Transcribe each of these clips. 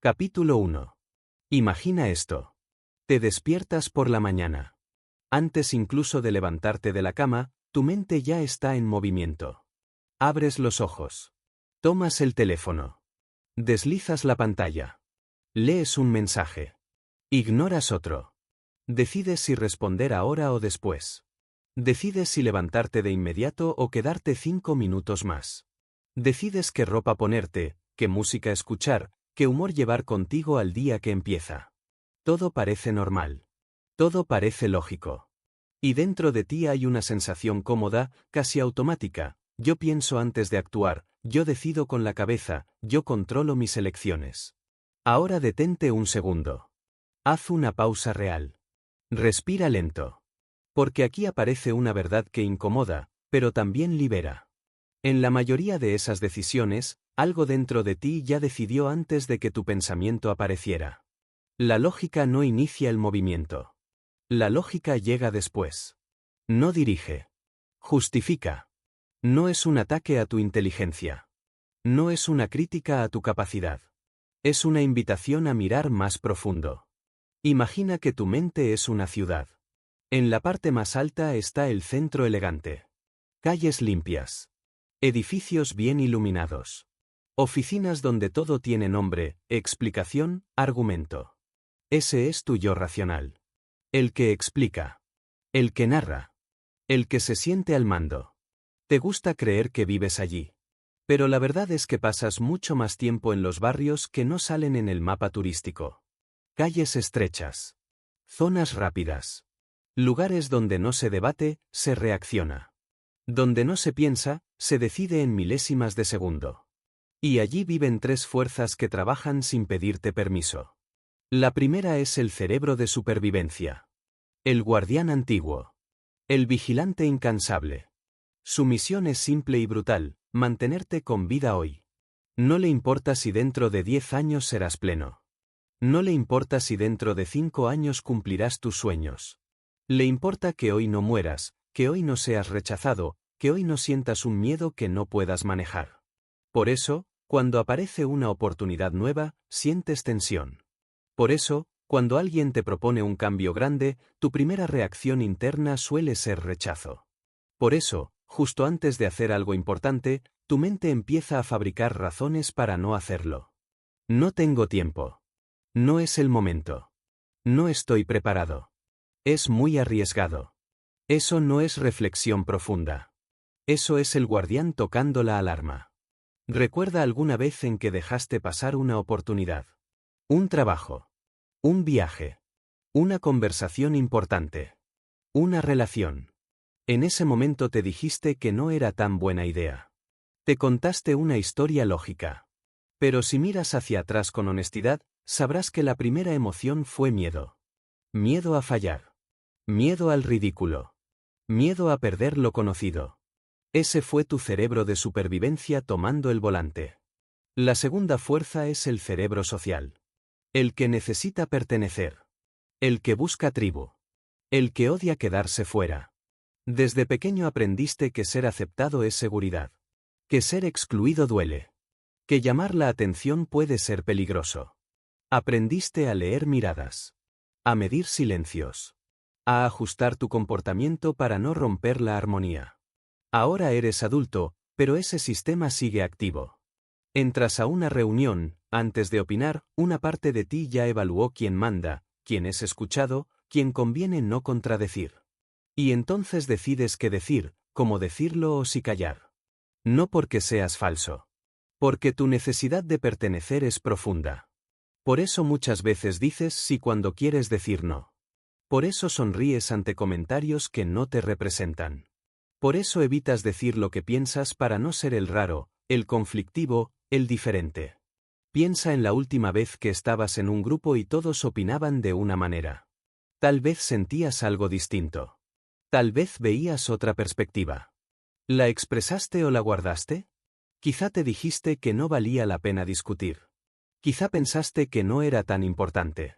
Capítulo 1. Imagina esto. Te despiertas por la mañana. Antes incluso de levantarte de la cama, tu mente ya está en movimiento. Abres los ojos. Tomas el teléfono. Deslizas la pantalla. Lees un mensaje. Ignoras otro. Decides si responder ahora o después. Decides si levantarte de inmediato o quedarte 5 minutos más. Decides qué ropa ponerte, qué música escuchar, qué humor llevar contigo al día que empieza. Todo parece normal. Todo parece lógico. Y dentro de ti hay una sensación cómoda, casi automática. Yo pienso antes de actuar, yo decido con la cabeza, yo controlo mis elecciones. Ahora detente un segundo. Haz una pausa real. Respira lento. Porque aquí aparece una verdad que incomoda, pero también libera. En la mayoría de esas decisiones, algo dentro de ti ya decidió antes de que tu pensamiento apareciera. La lógica no inicia el movimiento. La lógica llega después. No dirige. Justifica. No es un ataque a tu inteligencia. No es una crítica a tu capacidad. Es una invitación a mirar más profundo. Imagina que tu mente es una ciudad. En la parte más alta está el centro elegante. Calles limpias. Edificios bien iluminados. Oficinas donde todo tiene nombre, explicación, argumento. Ese es tu yo racional. El que explica. El que narra. El que se siente al mando. Te gusta creer que vives allí. Pero la verdad es que pasas mucho más tiempo en los barrios que no salen en el mapa turístico. Calles estrechas. Zonas rápidas. Lugares donde no se debate, se reacciona. Donde no se piensa, se decide en milésimas de segundo. Y allí viven 3 fuerzas que trabajan sin pedirte permiso. La primera es el cerebro de supervivencia. El guardián antiguo. El vigilante incansable. Su misión es simple y brutal, mantenerte con vida hoy. No le importa si dentro de 10 años serás pleno. No le importa si dentro de 5 años cumplirás tus sueños. Le importa que hoy no mueras, que hoy no seas rechazado, que hoy no sientas un miedo que no puedas manejar. Por eso, cuando aparece una oportunidad nueva, sientes tensión. Por eso, cuando alguien te propone un cambio grande, tu primera reacción interna suele ser rechazo. Por eso, justo antes de hacer algo importante, tu mente empieza a fabricar razones para no hacerlo. No tengo tiempo. No es el momento. No estoy preparado. Es muy arriesgado. Eso no es reflexión profunda. Eso es el guardián tocando la alarma. ¿Recuerda alguna vez en que dejaste pasar una oportunidad? Un trabajo. Un viaje. Una conversación importante. Una relación. En ese momento te dijiste que no era tan buena idea. Te contaste una historia lógica. Pero si miras hacia atrás con honestidad, sabrás que la primera emoción fue miedo. Miedo a fallar. Miedo al ridículo. Miedo a perder lo conocido. Ese fue tu cerebro de supervivencia tomando el volante. La segunda fuerza es el cerebro social. El que necesita pertenecer. El que busca tribu. El que odia quedarse fuera. Desde pequeño aprendiste que ser aceptado es seguridad. Que ser excluido duele. Que llamar la atención puede ser peligroso. Aprendiste a leer miradas. A medir silencios. A ajustar tu comportamiento para no romper la armonía. Ahora eres adulto, pero ese sistema sigue activo. Entras a una reunión, antes de opinar, una parte de ti ya evaluó quién manda, quién es escuchado, quién conviene no contradecir. Y entonces decides qué decir, cómo decirlo o si callar. No porque seas falso. Porque tu necesidad de pertenecer es profunda. Por eso muchas veces dices sí cuando quieres decir no. Por eso sonríes ante comentarios que no te representan. Por eso evitas decir lo que piensas para no ser el raro, el conflictivo, el diferente. Piensa en la última vez que estabas en un grupo y todos opinaban de una manera. Tal vez sentías algo distinto. Tal vez veías otra perspectiva. ¿La expresaste o la guardaste? Quizá te dijiste que no valía la pena discutir. Quizá pensaste que no era tan importante.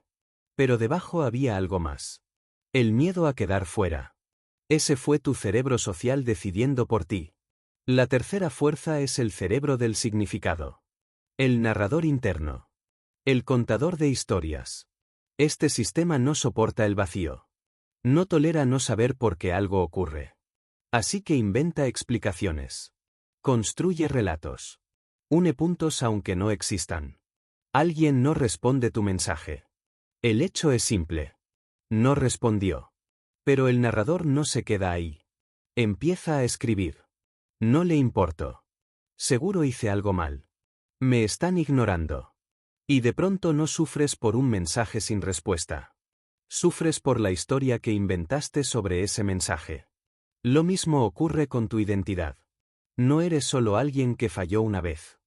Pero debajo había algo más. El miedo a quedar fuera. Ese fue tu cerebro social decidiendo por ti. La tercera fuerza es el cerebro del significado. El narrador interno. El contador de historias. Este sistema no soporta el vacío. No tolera no saber por qué algo ocurre. Así que inventa explicaciones. Construye relatos. Une puntos aunque no existan. Alguien no responde tu mensaje. El hecho es simple. No respondió. Pero el narrador no se queda ahí. Empieza a escribir. No le importo. Seguro hice algo mal. Me están ignorando. Y de pronto no sufres por un mensaje sin respuesta. Sufres por la historia que inventaste sobre ese mensaje. Lo mismo ocurre con tu identidad. No eres solo alguien que falló una vez.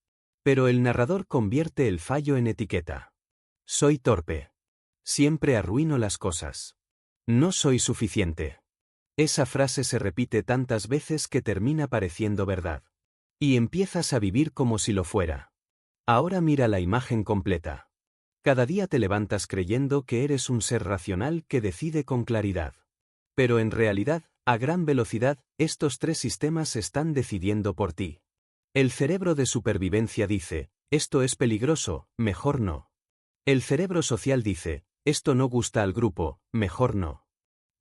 Pero el narrador convierte el fallo en etiqueta. Soy torpe. Siempre arruino las cosas. No soy suficiente. Esa frase se repite tantas veces que termina pareciendo verdad. Y empiezas a vivir como si lo fuera. Ahora mira la imagen completa. Cada día te levantas creyendo que eres un ser racional que decide con claridad. Pero en realidad, a gran velocidad, estos tres sistemas están decidiendo por ti. El cerebro de supervivencia dice, esto es peligroso, mejor no. El cerebro social dice, esto no gusta al grupo, mejor no.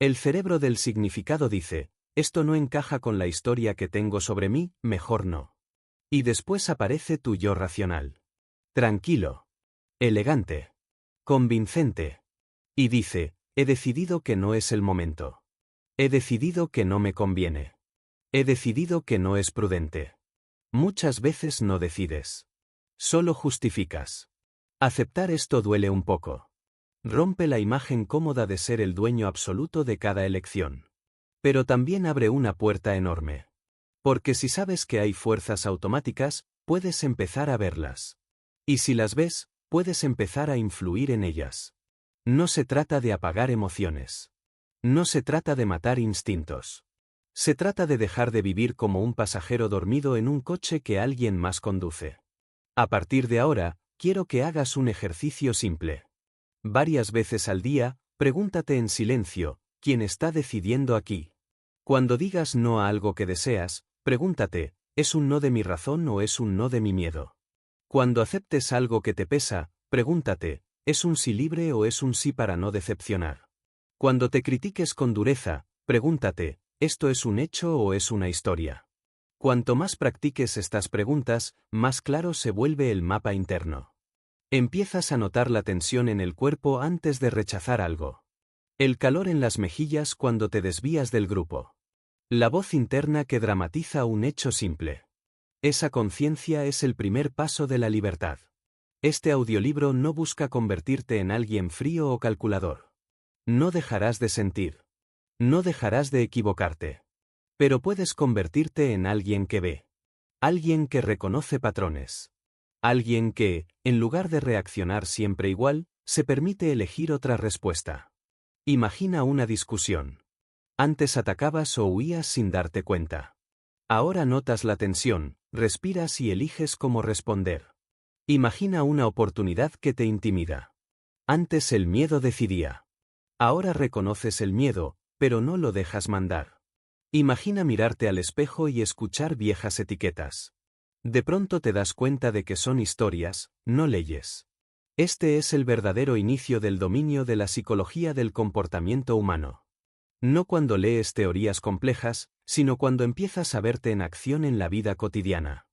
El cerebro del significado dice, esto no encaja con la historia que tengo sobre mí, mejor no. Y después aparece tu yo racional. Tranquilo. Elegante. Convincente. Y dice, he decidido que no es el momento. He decidido que no me conviene. He decidido que no es prudente. Muchas veces no decides. Solo justificas. Aceptar esto duele un poco. Rompe la imagen cómoda de ser el dueño absoluto de cada elección. Pero también abre una puerta enorme. Porque si sabes que hay fuerzas automáticas, puedes empezar a verlas. Y si las ves, puedes empezar a influir en ellas. No se trata de apagar emociones. No se trata de matar instintos. Se trata de dejar de vivir como un pasajero dormido en un coche que alguien más conduce. A partir de ahora, quiero que hagas un ejercicio simple. Varias veces al día, pregúntate en silencio, ¿quién está decidiendo aquí? Cuando digas no a algo que deseas, pregúntate, ¿es un no de mi razón o es un no de mi miedo? Cuando aceptes algo que te pesa, pregúntate, ¿es un sí libre o es un sí para no decepcionar? Cuando te critiques con dureza, pregúntate, ¿esto es un hecho o es una historia? Cuanto más practiques estas preguntas, más claro se vuelve el mapa interno. Empiezas a notar la tensión en el cuerpo antes de rechazar algo. El calor en las mejillas cuando te desvías del grupo. La voz interna que dramatiza un hecho simple. Esa conciencia es el primer paso de la libertad. Este audiolibro no busca convertirte en alguien frío o calculador. No dejarás de sentir. No dejarás de equivocarte. Pero puedes convertirte en alguien que ve. Alguien que reconoce patrones. Alguien que, en lugar de reaccionar siempre igual, se permite elegir otra respuesta. Imagina una discusión. Antes atacabas o huías sin darte cuenta. Ahora notas la tensión, respiras y eliges cómo responder. Imagina una oportunidad que te intimida. Antes el miedo decidía. Ahora reconoces el miedo, pero no lo dejas mandar. Imagina mirarte al espejo y escuchar viejas etiquetas. De pronto te das cuenta de que son historias, no leyes. Este es el verdadero inicio del dominio de la psicología del comportamiento humano. No cuando lees teorías complejas, sino cuando empiezas a verte en acción en la vida cotidiana.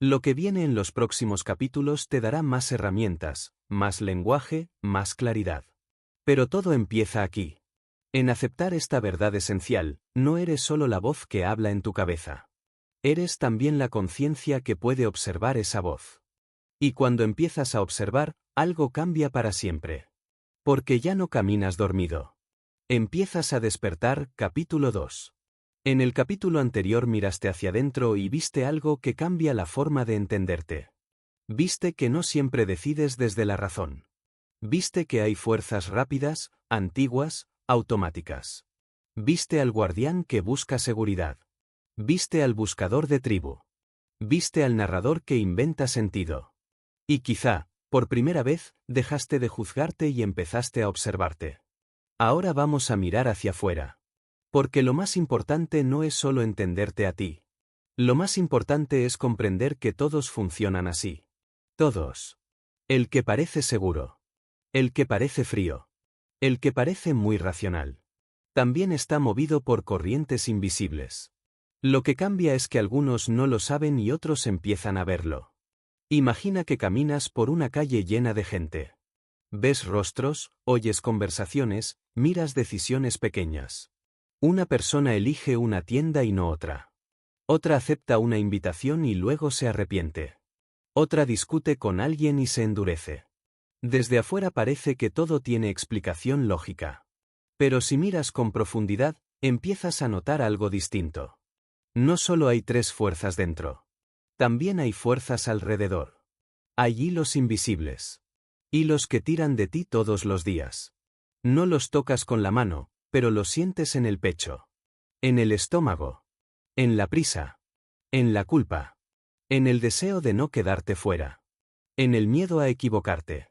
Lo que viene en los próximos capítulos te dará más herramientas, más lenguaje, más claridad. Pero todo empieza aquí. En aceptar esta verdad esencial, no eres solo la voz que habla en tu cabeza. Eres también la conciencia que puede observar esa voz. Y cuando empiezas a observar, algo cambia para siempre. Porque ya no caminas dormido. Empiezas a despertar, capítulo 2. En el capítulo anterior miraste hacia adentro y viste algo que cambia la forma de entenderte. Viste que no siempre decides desde la razón. Viste que hay fuerzas rápidas, antiguas, automáticas. Viste al guardián que busca seguridad. Viste al buscador de tribu. Viste al narrador que inventa sentido. Y quizá, por primera vez, dejaste de juzgarte y empezaste a observarte. Ahora vamos a mirar hacia afuera. Porque lo más importante no es solo entenderte a ti. Lo más importante es comprender que todos funcionan así. Todos. El que parece seguro. El que parece frío. El que parece muy racional. También está movido por corrientes invisibles. Lo que cambia es que algunos no lo saben y otros empiezan a verlo. Imagina que caminas por una calle llena de gente. Ves rostros, oyes conversaciones, miras decisiones pequeñas. Una persona elige una tienda y no otra. Otra acepta una invitación y luego se arrepiente. Otra discute con alguien y se endurece. Desde afuera parece que todo tiene explicación lógica. Pero si miras con profundidad, empiezas a notar algo distinto. No solo hay tres fuerzas dentro. También hay fuerzas alrededor. Hay hilos invisibles. Hilos que tiran de ti todos los días. No los tocas con la mano, pero los sientes en el pecho. En el estómago. En la prisa. En la culpa. En el deseo de no quedarte fuera. En el miedo a equivocarte.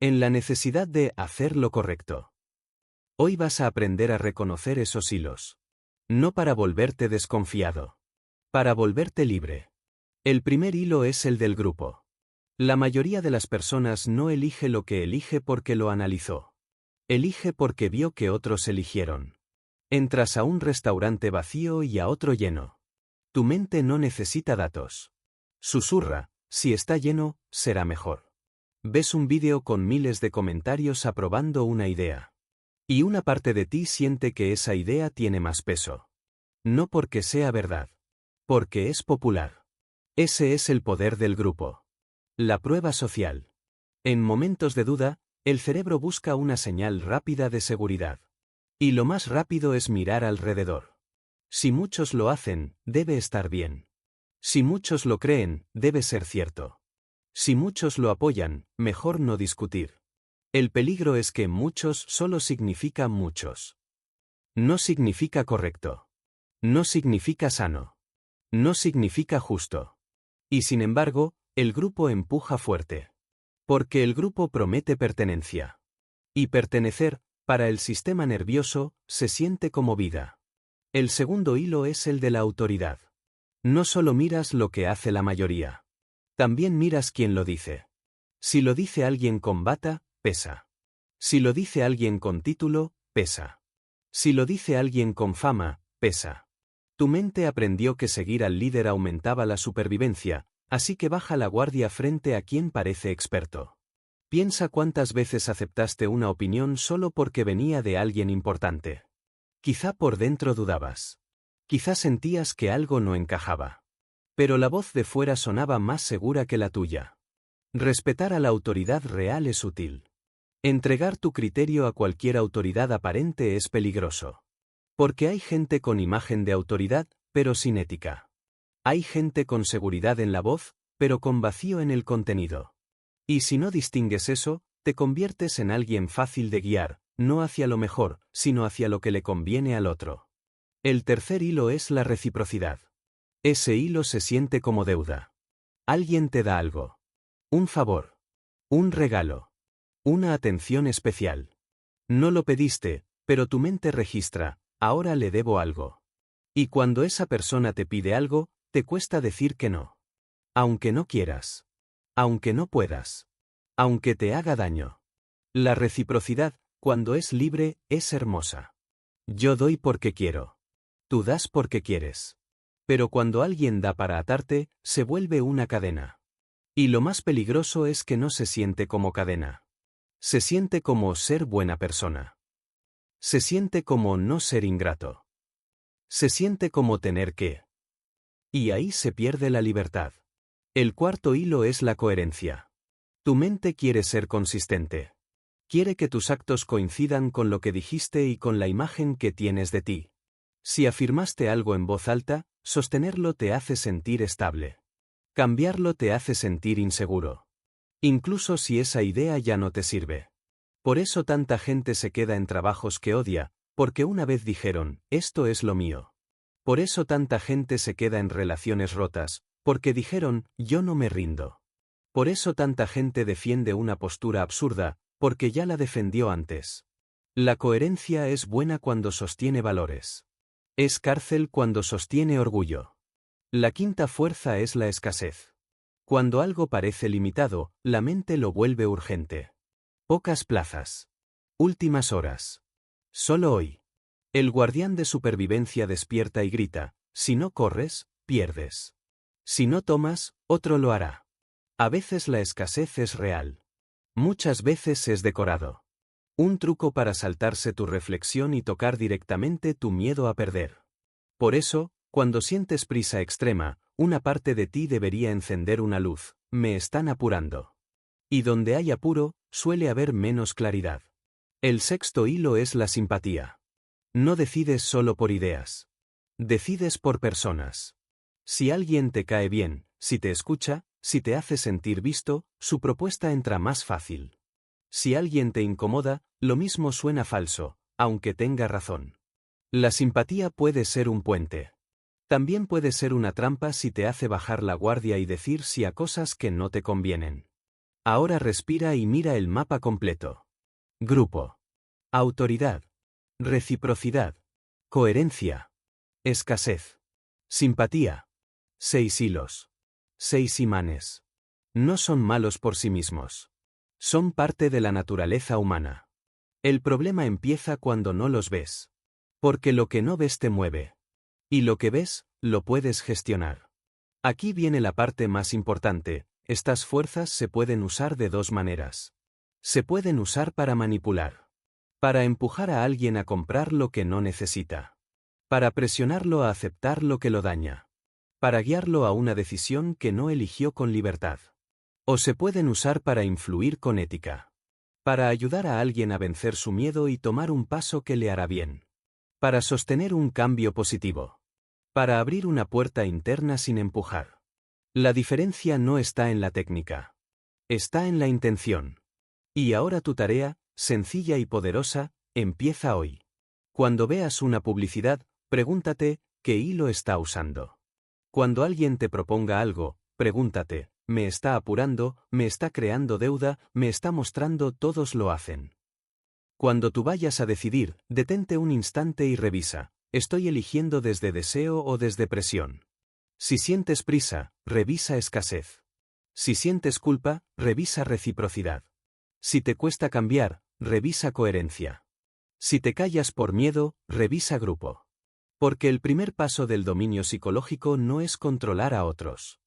En la necesidad de hacer lo correcto. Hoy vas a aprender a reconocer esos hilos. No para volverte desconfiado. Para volverte libre. El primer hilo es el del grupo. La mayoría de las personas no elige lo que elige porque lo analizó. Elige porque vio que otros eligieron. Entras a un restaurante vacío y a otro lleno. Tu mente no necesita datos. Susurra, si está lleno, será mejor. Ves un vídeo con miles de comentarios aprobando una idea. Y una parte de ti siente que esa idea tiene más peso. No porque sea verdad. Porque es popular. Ese es el poder del grupo. La prueba social. En momentos de duda, el cerebro busca una señal rápida de seguridad. Y lo más rápido es mirar alrededor. Si muchos lo hacen, debe estar bien. Si muchos lo creen, debe ser cierto. Si muchos lo apoyan, mejor no discutir. El peligro es que muchos solo significa muchos. No significa correcto. No significa sano. No significa justo. Y sin embargo, el grupo empuja fuerte. Porque el grupo promete pertenencia. Y pertenecer, para el sistema nervioso, se siente como vida. El segundo hilo es el de la autoridad. No solo miras lo que hace la mayoría. También miras quién lo dice. Si lo dice alguien con bata, pesa. Si lo dice alguien con título, pesa. Si lo dice alguien con fama, pesa. Tu mente aprendió que seguir al líder aumentaba la supervivencia, así que baja la guardia frente a quien parece experto. Piensa cuántas veces aceptaste una opinión solo porque venía de alguien importante. Quizá por dentro dudabas. Quizá sentías que algo no encajaba. Pero la voz de fuera sonaba más segura que la tuya. Respetar a la autoridad real es útil. Entregar tu criterio a cualquier autoridad aparente es peligroso. Porque hay gente con imagen de autoridad, pero sin ética. Hay gente con seguridad en la voz, pero con vacío en el contenido. Y si no distingues eso, te conviertes en alguien fácil de guiar, no hacia lo mejor, sino hacia lo que le conviene al otro. El tercer hilo es la reciprocidad. Ese hilo se siente como deuda. Alguien te da algo. Un favor. Un regalo. Una atención especial. No lo pediste, pero tu mente registra, ahora le debo algo. Y cuando esa persona te pide algo, te cuesta decir que no. Aunque no quieras. Aunque no puedas. Aunque te haga daño. La reciprocidad, cuando es libre, es hermosa. Yo doy porque quiero. Tú das porque quieres. Pero cuando alguien da para atarte, se vuelve una cadena. Y lo más peligroso es que no se siente como cadena. Se siente como ser buena persona. Se siente como no ser ingrato. Se siente como tener que. Y ahí se pierde la libertad. El cuarto hilo es la coherencia. Tu mente quiere ser consistente. Quiere que tus actos coincidan con lo que dijiste y con la imagen que tienes de ti. Si afirmaste algo en voz alta, sostenerlo te hace sentir estable. Cambiarlo te hace sentir inseguro. Incluso si esa idea ya no te sirve. Por eso tanta gente se queda en trabajos que odia, porque una vez dijeron, esto es lo mío. Por eso tanta gente se queda en relaciones rotas, porque dijeron, yo no me rindo. Por eso tanta gente defiende una postura absurda, porque ya la defendió antes. La coherencia es buena cuando sostiene valores. Es cárcel cuando sostiene orgullo. La quinta fuerza es la escasez. Cuando algo parece limitado, la mente lo vuelve urgente. Pocas plazas. Últimas horas. Solo hoy. El guardián de supervivencia despierta y grita: si no corres, pierdes. Si no tomas, otro lo hará. A veces la escasez es real. Muchas veces es decorado. Un truco para saltarse tu reflexión y tocar directamente tu miedo a perder. Por eso, cuando sientes prisa extrema, una parte de ti debería encender una luz: me están apurando. Y donde hay apuro, suele haber menos claridad. El sexto hilo es la simpatía. No decides solo por ideas. Decides por personas. Si alguien te cae bien, si te escucha, si te hace sentir visto, su propuesta entra más fácil. Si alguien te incomoda, lo mismo suena falso, aunque tenga razón. La simpatía puede ser un puente. También puede ser una trampa si te hace bajar la guardia y decir sí a cosas que no te convienen. Ahora respira y mira el mapa completo. Grupo. Autoridad. Reciprocidad. Coherencia. Escasez. Simpatía. 6 hilos. 6 imanes. No son malos por sí mismos. Son parte de la naturaleza humana. El problema empieza cuando no los ves. Porque lo que no ves te mueve. Y lo que ves, lo puedes gestionar. Aquí viene la parte más importante: estas fuerzas se pueden usar de dos maneras. Se pueden usar para manipular. Para empujar a alguien a comprar lo que no necesita. Para presionarlo a aceptar lo que lo daña. Para guiarlo a una decisión que no eligió con libertad. O se pueden usar para influir con ética. Para ayudar a alguien a vencer su miedo y tomar un paso que le hará bien. Para sostener un cambio positivo. Para abrir una puerta interna sin empujar. La diferencia no está en la técnica. Está en la intención. Y ahora tu tarea, sencilla y poderosa, empieza hoy. Cuando veas una publicidad, pregúntate: ¿qué hilo está usando? Cuando alguien te proponga algo, pregúntate: ¿me está apurando, me está creando deuda, me está mostrando todos lo hacen? Cuando tú vayas a decidir, detente un instante y revisa: ¿estoy eligiendo desde deseo o desde presión? Si sientes prisa, revisa escasez. Si sientes culpa, revisa reciprocidad. Si te cuesta cambiar, revisa coherencia. Si te callas por miedo, revisa grupo. Porque el primer paso del dominio psicológico no es controlar a otros.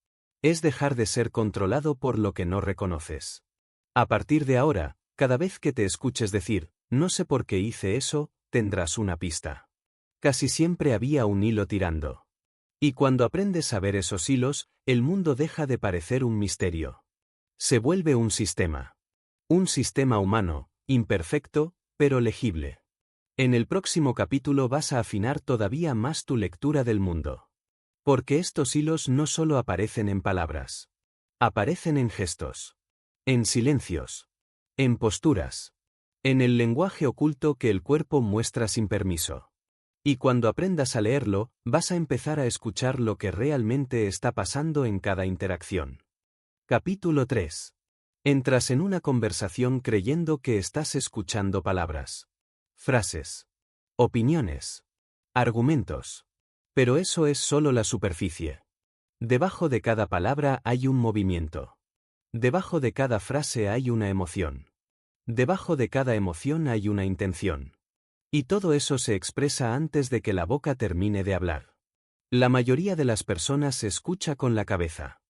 Es dejar de ser controlado por lo que no reconoces. A partir de ahora, cada vez que te escuches decir: no sé por qué hice eso, tendrás una pista. Casi siempre había un hilo tirando. Y cuando aprendes a ver esos hilos, el mundo deja de parecer un misterio. Se vuelve un sistema. Un sistema humano, imperfecto, pero legible. En el próximo capítulo vas a afinar todavía más tu lectura del mundo. Porque estos hilos no solo aparecen en palabras. Aparecen en gestos. En silencios. En posturas. En el lenguaje oculto que el cuerpo muestra sin permiso. Y cuando aprendas a leerlo, vas a empezar a escuchar lo que realmente está pasando en cada interacción. Capítulo 3. Entras en una conversación creyendo que estás escuchando palabras. Frases. Opiniones. Argumentos. Pero eso es solo la superficie. Debajo de cada palabra hay un movimiento. Debajo de cada frase hay una emoción. Debajo de cada emoción hay una intención. Y todo eso se expresa antes de que la boca termine de hablar. La mayoría de las personas escucha con la cabeza.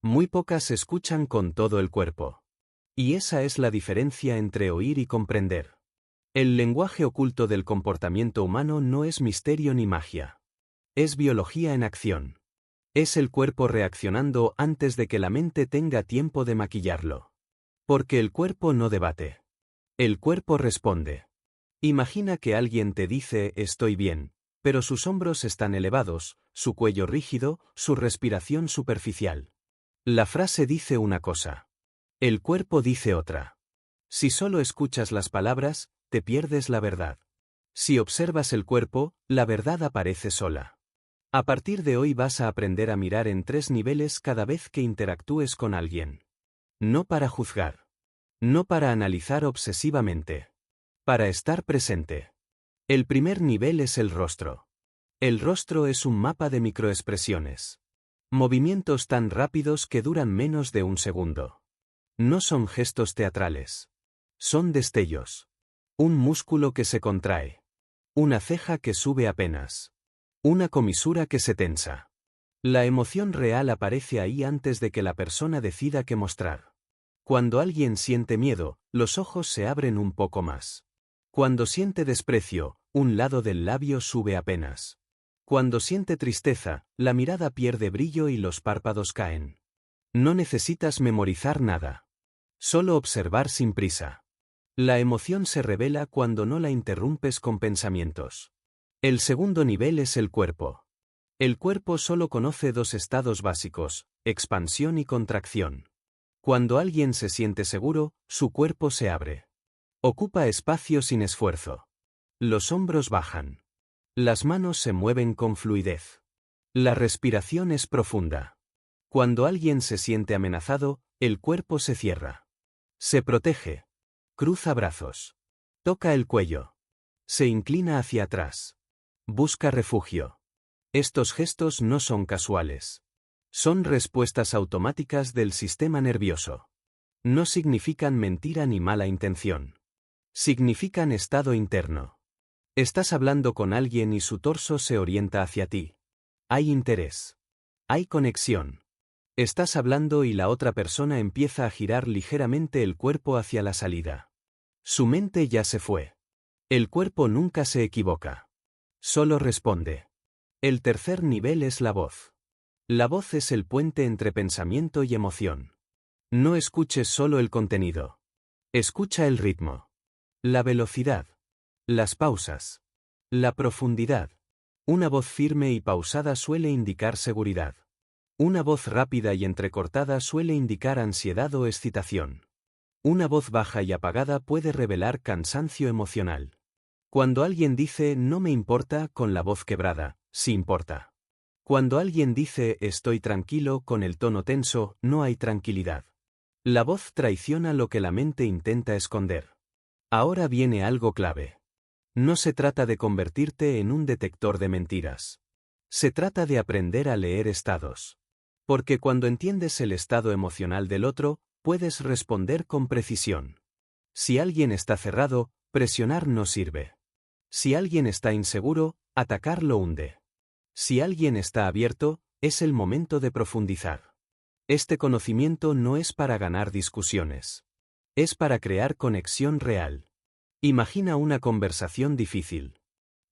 Muy pocas escuchan con todo el cuerpo. Y esa es la diferencia entre oír y comprender. El lenguaje oculto del comportamiento humano no es misterio ni magia. Es biología en acción. Es el cuerpo reaccionando antes de que la mente tenga tiempo de maquillarlo. Porque el cuerpo no debate. El cuerpo responde. Imagina que alguien te dice: estoy bien, pero sus hombros están elevados, su cuello rígido, su respiración superficial. La frase dice una cosa. El cuerpo dice otra. Si solo escuchas las palabras, te pierdes la verdad. Si observas el cuerpo, la verdad aparece sola. A partir de hoy vas a aprender a mirar en 3 niveles cada vez que interactúes con alguien. No para juzgar. No para analizar obsesivamente. Para estar presente. El primer nivel es el rostro. El rostro es un mapa de microexpresiones. Movimientos tan rápidos que duran menos de un segundo. No son gestos teatrales. Son destellos. Un músculo que se contrae. Una ceja que sube apenas. Una comisura que se tensa. La emoción real aparece ahí antes de que la persona decida qué mostrar. Cuando alguien siente miedo, los ojos se abren un poco más. Cuando siente desprecio, un lado del labio sube apenas. Cuando siente tristeza, la mirada pierde brillo y los párpados caen. No necesitas memorizar nada. Solo observar sin prisa. La emoción se revela cuando no la interrumpes con pensamientos. El segundo nivel es el cuerpo. El cuerpo solo conoce dos estados básicos, expansión y contracción. Cuando alguien se siente seguro, su cuerpo se abre. Ocupa espacio sin esfuerzo. Los hombros bajan. Las manos se mueven con fluidez. La respiración es profunda. Cuando alguien se siente amenazado, el cuerpo se cierra. Se protege. Cruza brazos. Toca el cuello. Se inclina hacia atrás. Busca refugio. Estos gestos no son casuales. Son respuestas automáticas del sistema nervioso. No significan mentira ni mala intención. Significan estado interno. Estás hablando con alguien y su torso se orienta hacia ti. Hay interés. Hay conexión. Estás hablando y la otra persona empieza a girar ligeramente el cuerpo hacia la salida. Su mente ya se fue. El cuerpo nunca se equivoca. Solo responde. El tercer nivel es la voz. La voz es el puente entre pensamiento y emoción. No escuches solo el contenido. Escucha el ritmo. La velocidad. Las pausas. La profundidad. Una voz firme y pausada suele indicar seguridad. Una voz rápida y entrecortada suele indicar ansiedad o excitación. Una voz baja y apagada puede revelar cansancio emocional. Cuando alguien dice no me importa con la voz quebrada, sí importa. Cuando alguien dice estoy tranquilo con el tono tenso, no hay tranquilidad. La voz traiciona lo que la mente intenta esconder. Ahora viene algo clave. No se trata de convertirte en un detector de mentiras. Se trata de aprender a leer estados. Porque cuando entiendes el estado emocional del otro, puedes responder con precisión. Si alguien está cerrado, presionar no sirve. Si alguien está inseguro, atacar lo hunde. Si alguien está abierto, es el momento de profundizar. Este conocimiento no es para ganar discusiones. Es para crear conexión real. Imagina una conversación difícil.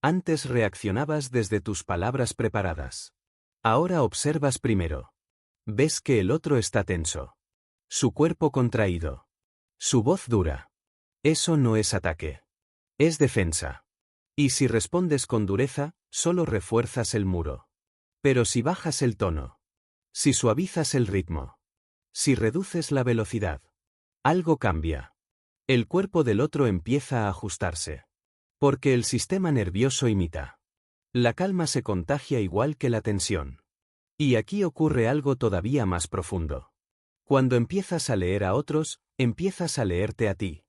Antes reaccionabas desde tus palabras preparadas. Ahora observas primero. Ves que el otro está tenso. Su cuerpo contraído. Su voz dura. Eso no es ataque. Es defensa. Y si respondes con dureza, solo refuerzas el muro. Pero si bajas el tono. Si suavizas el ritmo. Si reduces la velocidad. Algo cambia. El cuerpo del otro empieza a ajustarse. Porque el sistema nervioso imita. La calma se contagia igual que la tensión. Y aquí ocurre algo todavía más profundo. Cuando empiezas a leer a otros, empiezas a leerte a ti.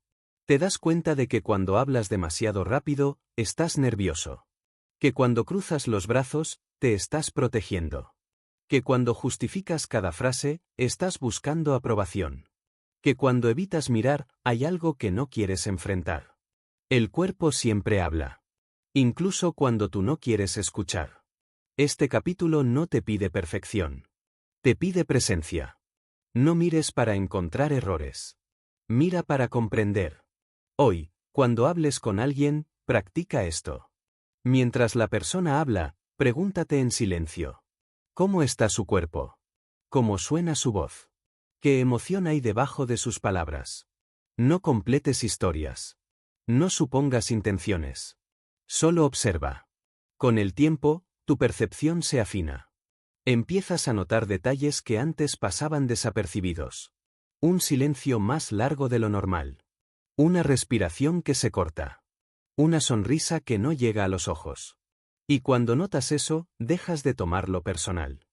Te das cuenta de que cuando hablas demasiado rápido, estás nervioso. Que cuando cruzas los brazos, te estás protegiendo. Que cuando justificas cada frase, estás buscando aprobación. Que cuando evitas mirar, hay algo que no quieres enfrentar. El cuerpo siempre habla. Incluso cuando tú no quieres escuchar. Este capítulo no te pide perfección. Te pide presencia. No mires para encontrar errores. Mira para comprender. Hoy, cuando hables con alguien, practica esto. Mientras la persona habla, pregúntate en silencio. ¿Cómo está su cuerpo? ¿Cómo suena su voz? ¿Qué emoción hay debajo de sus palabras? No completes historias. No supongas intenciones. Solo observa. Con el tiempo, tu percepción se afina. Empiezas a notar detalles que antes pasaban desapercibidos. Un silencio más largo de lo normal. Una respiración que se corta. Una sonrisa que no llega a los ojos. Y cuando notas eso, dejas de tomarlo personal.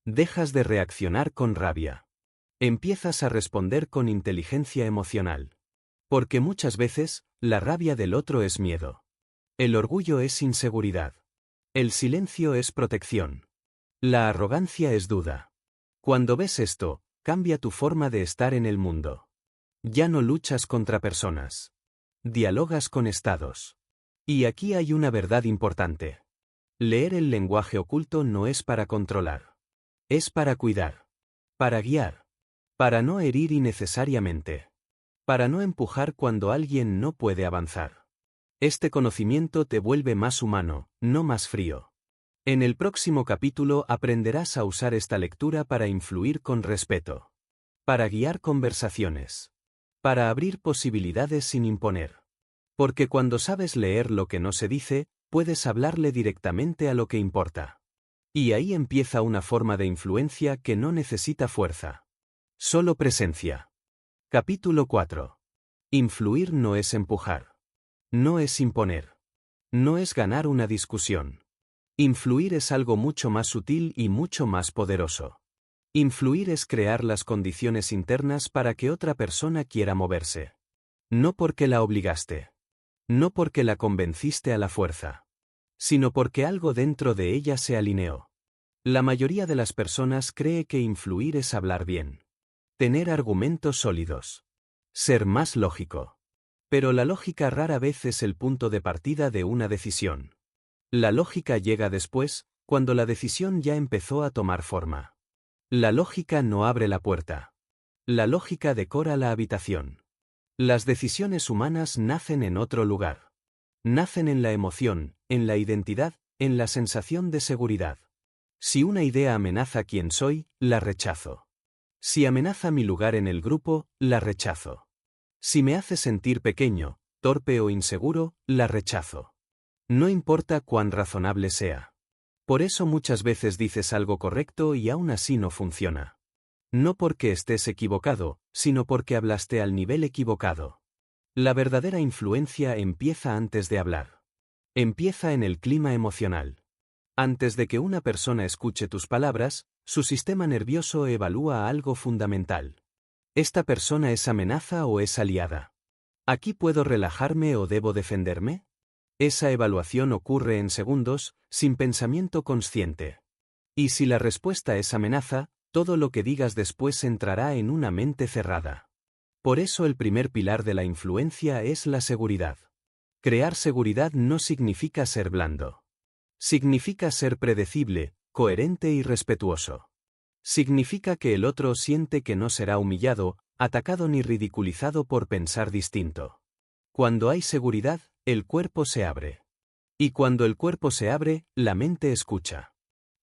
Dejas de reaccionar con rabia. Empiezas a responder con inteligencia emocional. Porque muchas veces, la rabia del otro es miedo. El orgullo es inseguridad. El silencio es protección. La arrogancia es duda. Cuando ves esto, cambia tu forma de estar en el mundo. Ya no luchas contra personas. Dialogas con estados. Y aquí hay una verdad importante. Leer el lenguaje oculto no es para controlar. Es para cuidar. Para guiar. Para no herir innecesariamente. Para no empujar cuando alguien no puede avanzar. Este conocimiento te vuelve más humano, no más frío. En el próximo capítulo aprenderás a usar esta lectura para influir con respeto. Para guiar conversaciones. Para abrir posibilidades sin imponer. Porque cuando sabes leer lo que no se dice, puedes hablarle directamente a lo que importa. Y ahí empieza una forma de influencia que no necesita fuerza. Solo presencia. Capítulo 4. Influir no es empujar. No es imponer. No es ganar una discusión. Influir es algo mucho más sutil y mucho más poderoso. Influir es crear las condiciones internas para que otra persona quiera moverse. No porque la obligaste. No porque la convenciste a la fuerza. Sino porque algo dentro de ella se alineó. La mayoría de las personas cree que influir es hablar bien. Tener argumentos sólidos. Ser más lógico. Pero la lógica rara vez es el punto de partida de una decisión. La lógica llega después, cuando la decisión ya empezó a tomar forma. La lógica no abre la puerta. La lógica decora la habitación. Las decisiones humanas nacen en otro lugar. Nacen en la emoción, en la identidad, en la sensación de seguridad. Si una idea amenaza quién soy, la rechazo. Si amenaza mi lugar en el grupo, la rechazo. Si me hace sentir pequeño, torpe o inseguro, la rechazo. No importa cuán razonable sea. Por eso muchas veces dices algo correcto y aún así no funciona. No porque estés equivocado, sino porque hablaste al nivel equivocado. La verdadera influencia empieza antes de hablar. Empieza en el clima emocional. Antes de que una persona escuche tus palabras, su sistema nervioso evalúa algo fundamental. ¿Esta persona es amenaza o es aliada? ¿Aquí puedo relajarme o debo defenderme? Esa evaluación ocurre en segundos, sin pensamiento consciente. Y si la respuesta es amenaza, todo lo que digas después entrará en una mente cerrada. Por eso el primer pilar de la influencia es la seguridad. Crear seguridad no significa ser blando. Significa ser predecible, coherente y respetuoso. Significa que el otro siente que no será humillado, atacado ni ridiculizado por pensar distinto. Cuando hay seguridad, el cuerpo se abre. Y cuando el cuerpo se abre, la mente escucha.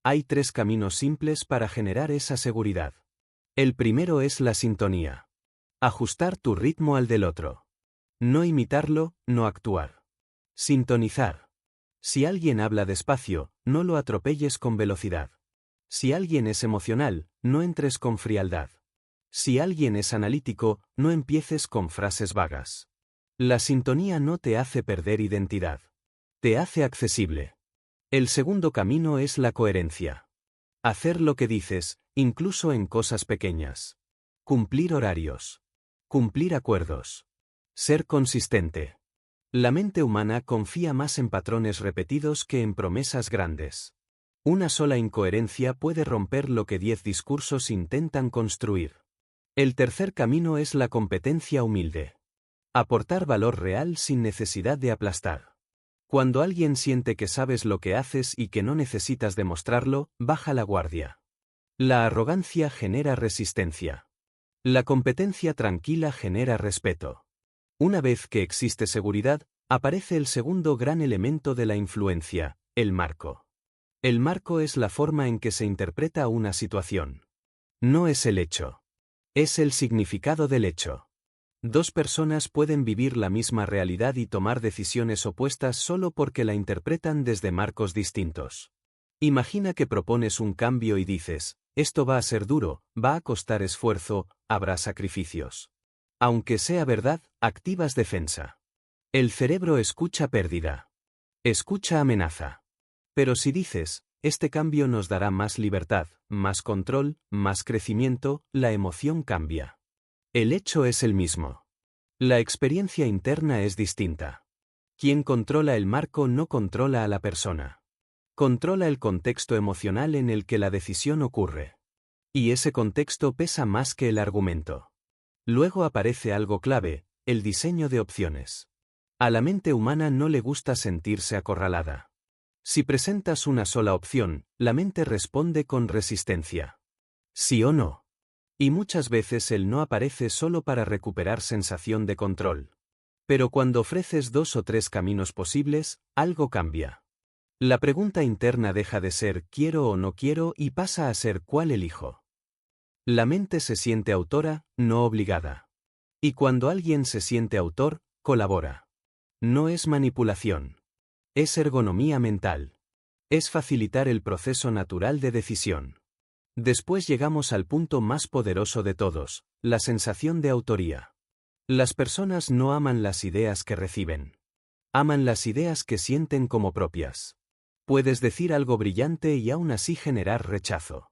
Hay 3 caminos simples para generar esa seguridad. El primero es la sintonía. Ajustar tu ritmo al del otro. No imitarlo, no actuar. Sintonizar. Si alguien habla despacio, no lo atropelles con velocidad. Si alguien es emocional, no entres con frialdad. Si alguien es analítico, no empieces con frases vagas. La sintonía no te hace perder identidad. Te hace accesible. El segundo camino es la coherencia. Hacer lo que dices, incluso en cosas pequeñas. Cumplir horarios. Cumplir acuerdos. Ser consistente. La mente humana confía más en patrones repetidos que en promesas grandes. Una sola incoherencia puede romper lo que 10 discursos intentan construir. El tercer camino es la competencia humilde. Aportar valor real sin necesidad de aplastar. Cuando alguien siente que sabes lo que haces y que no necesitas demostrarlo, baja la guardia. La arrogancia genera resistencia. La competencia tranquila genera respeto. Una vez que existe seguridad, aparece el segundo gran elemento de la influencia, el marco. El marco es la forma en que se interpreta una situación. No es el hecho. Es el significado del hecho. 2 personas pueden vivir la misma realidad y tomar decisiones opuestas solo porque la interpretan desde marcos distintos. Imagina que propones un cambio y dices, esto va a ser duro, va a costar esfuerzo, habrá sacrificios. Aunque sea verdad, activas defensa. El cerebro escucha pérdida. Escucha amenaza. Pero si dices, este cambio nos dará más libertad, más control, más crecimiento, la emoción cambia. El hecho es el mismo. La experiencia interna es distinta. Quien controla el marco no controla a la persona. Controla el contexto emocional en el que la decisión ocurre. Y ese contexto pesa más que el argumento. Luego aparece algo clave, el diseño de opciones. A la mente humana no le gusta sentirse acorralada. Si presentas una sola opción, la mente responde con resistencia. Sí o no. Y muchas veces el no aparece solo para recuperar sensación de control. Pero cuando ofreces 2 o 3 caminos posibles, algo cambia. La pregunta interna deja de ser ¿quiero o no quiero? Y pasa a ser ¿cuál elijo? La mente se siente autora, no obligada. Y cuando alguien se siente autor, colabora. No es manipulación. Es ergonomía mental. Es facilitar el proceso natural de decisión. Después llegamos al punto más poderoso de todos, la sensación de autoría. Las personas no aman las ideas que reciben. Aman las ideas que sienten como propias. Puedes decir algo brillante y aún así generar rechazo.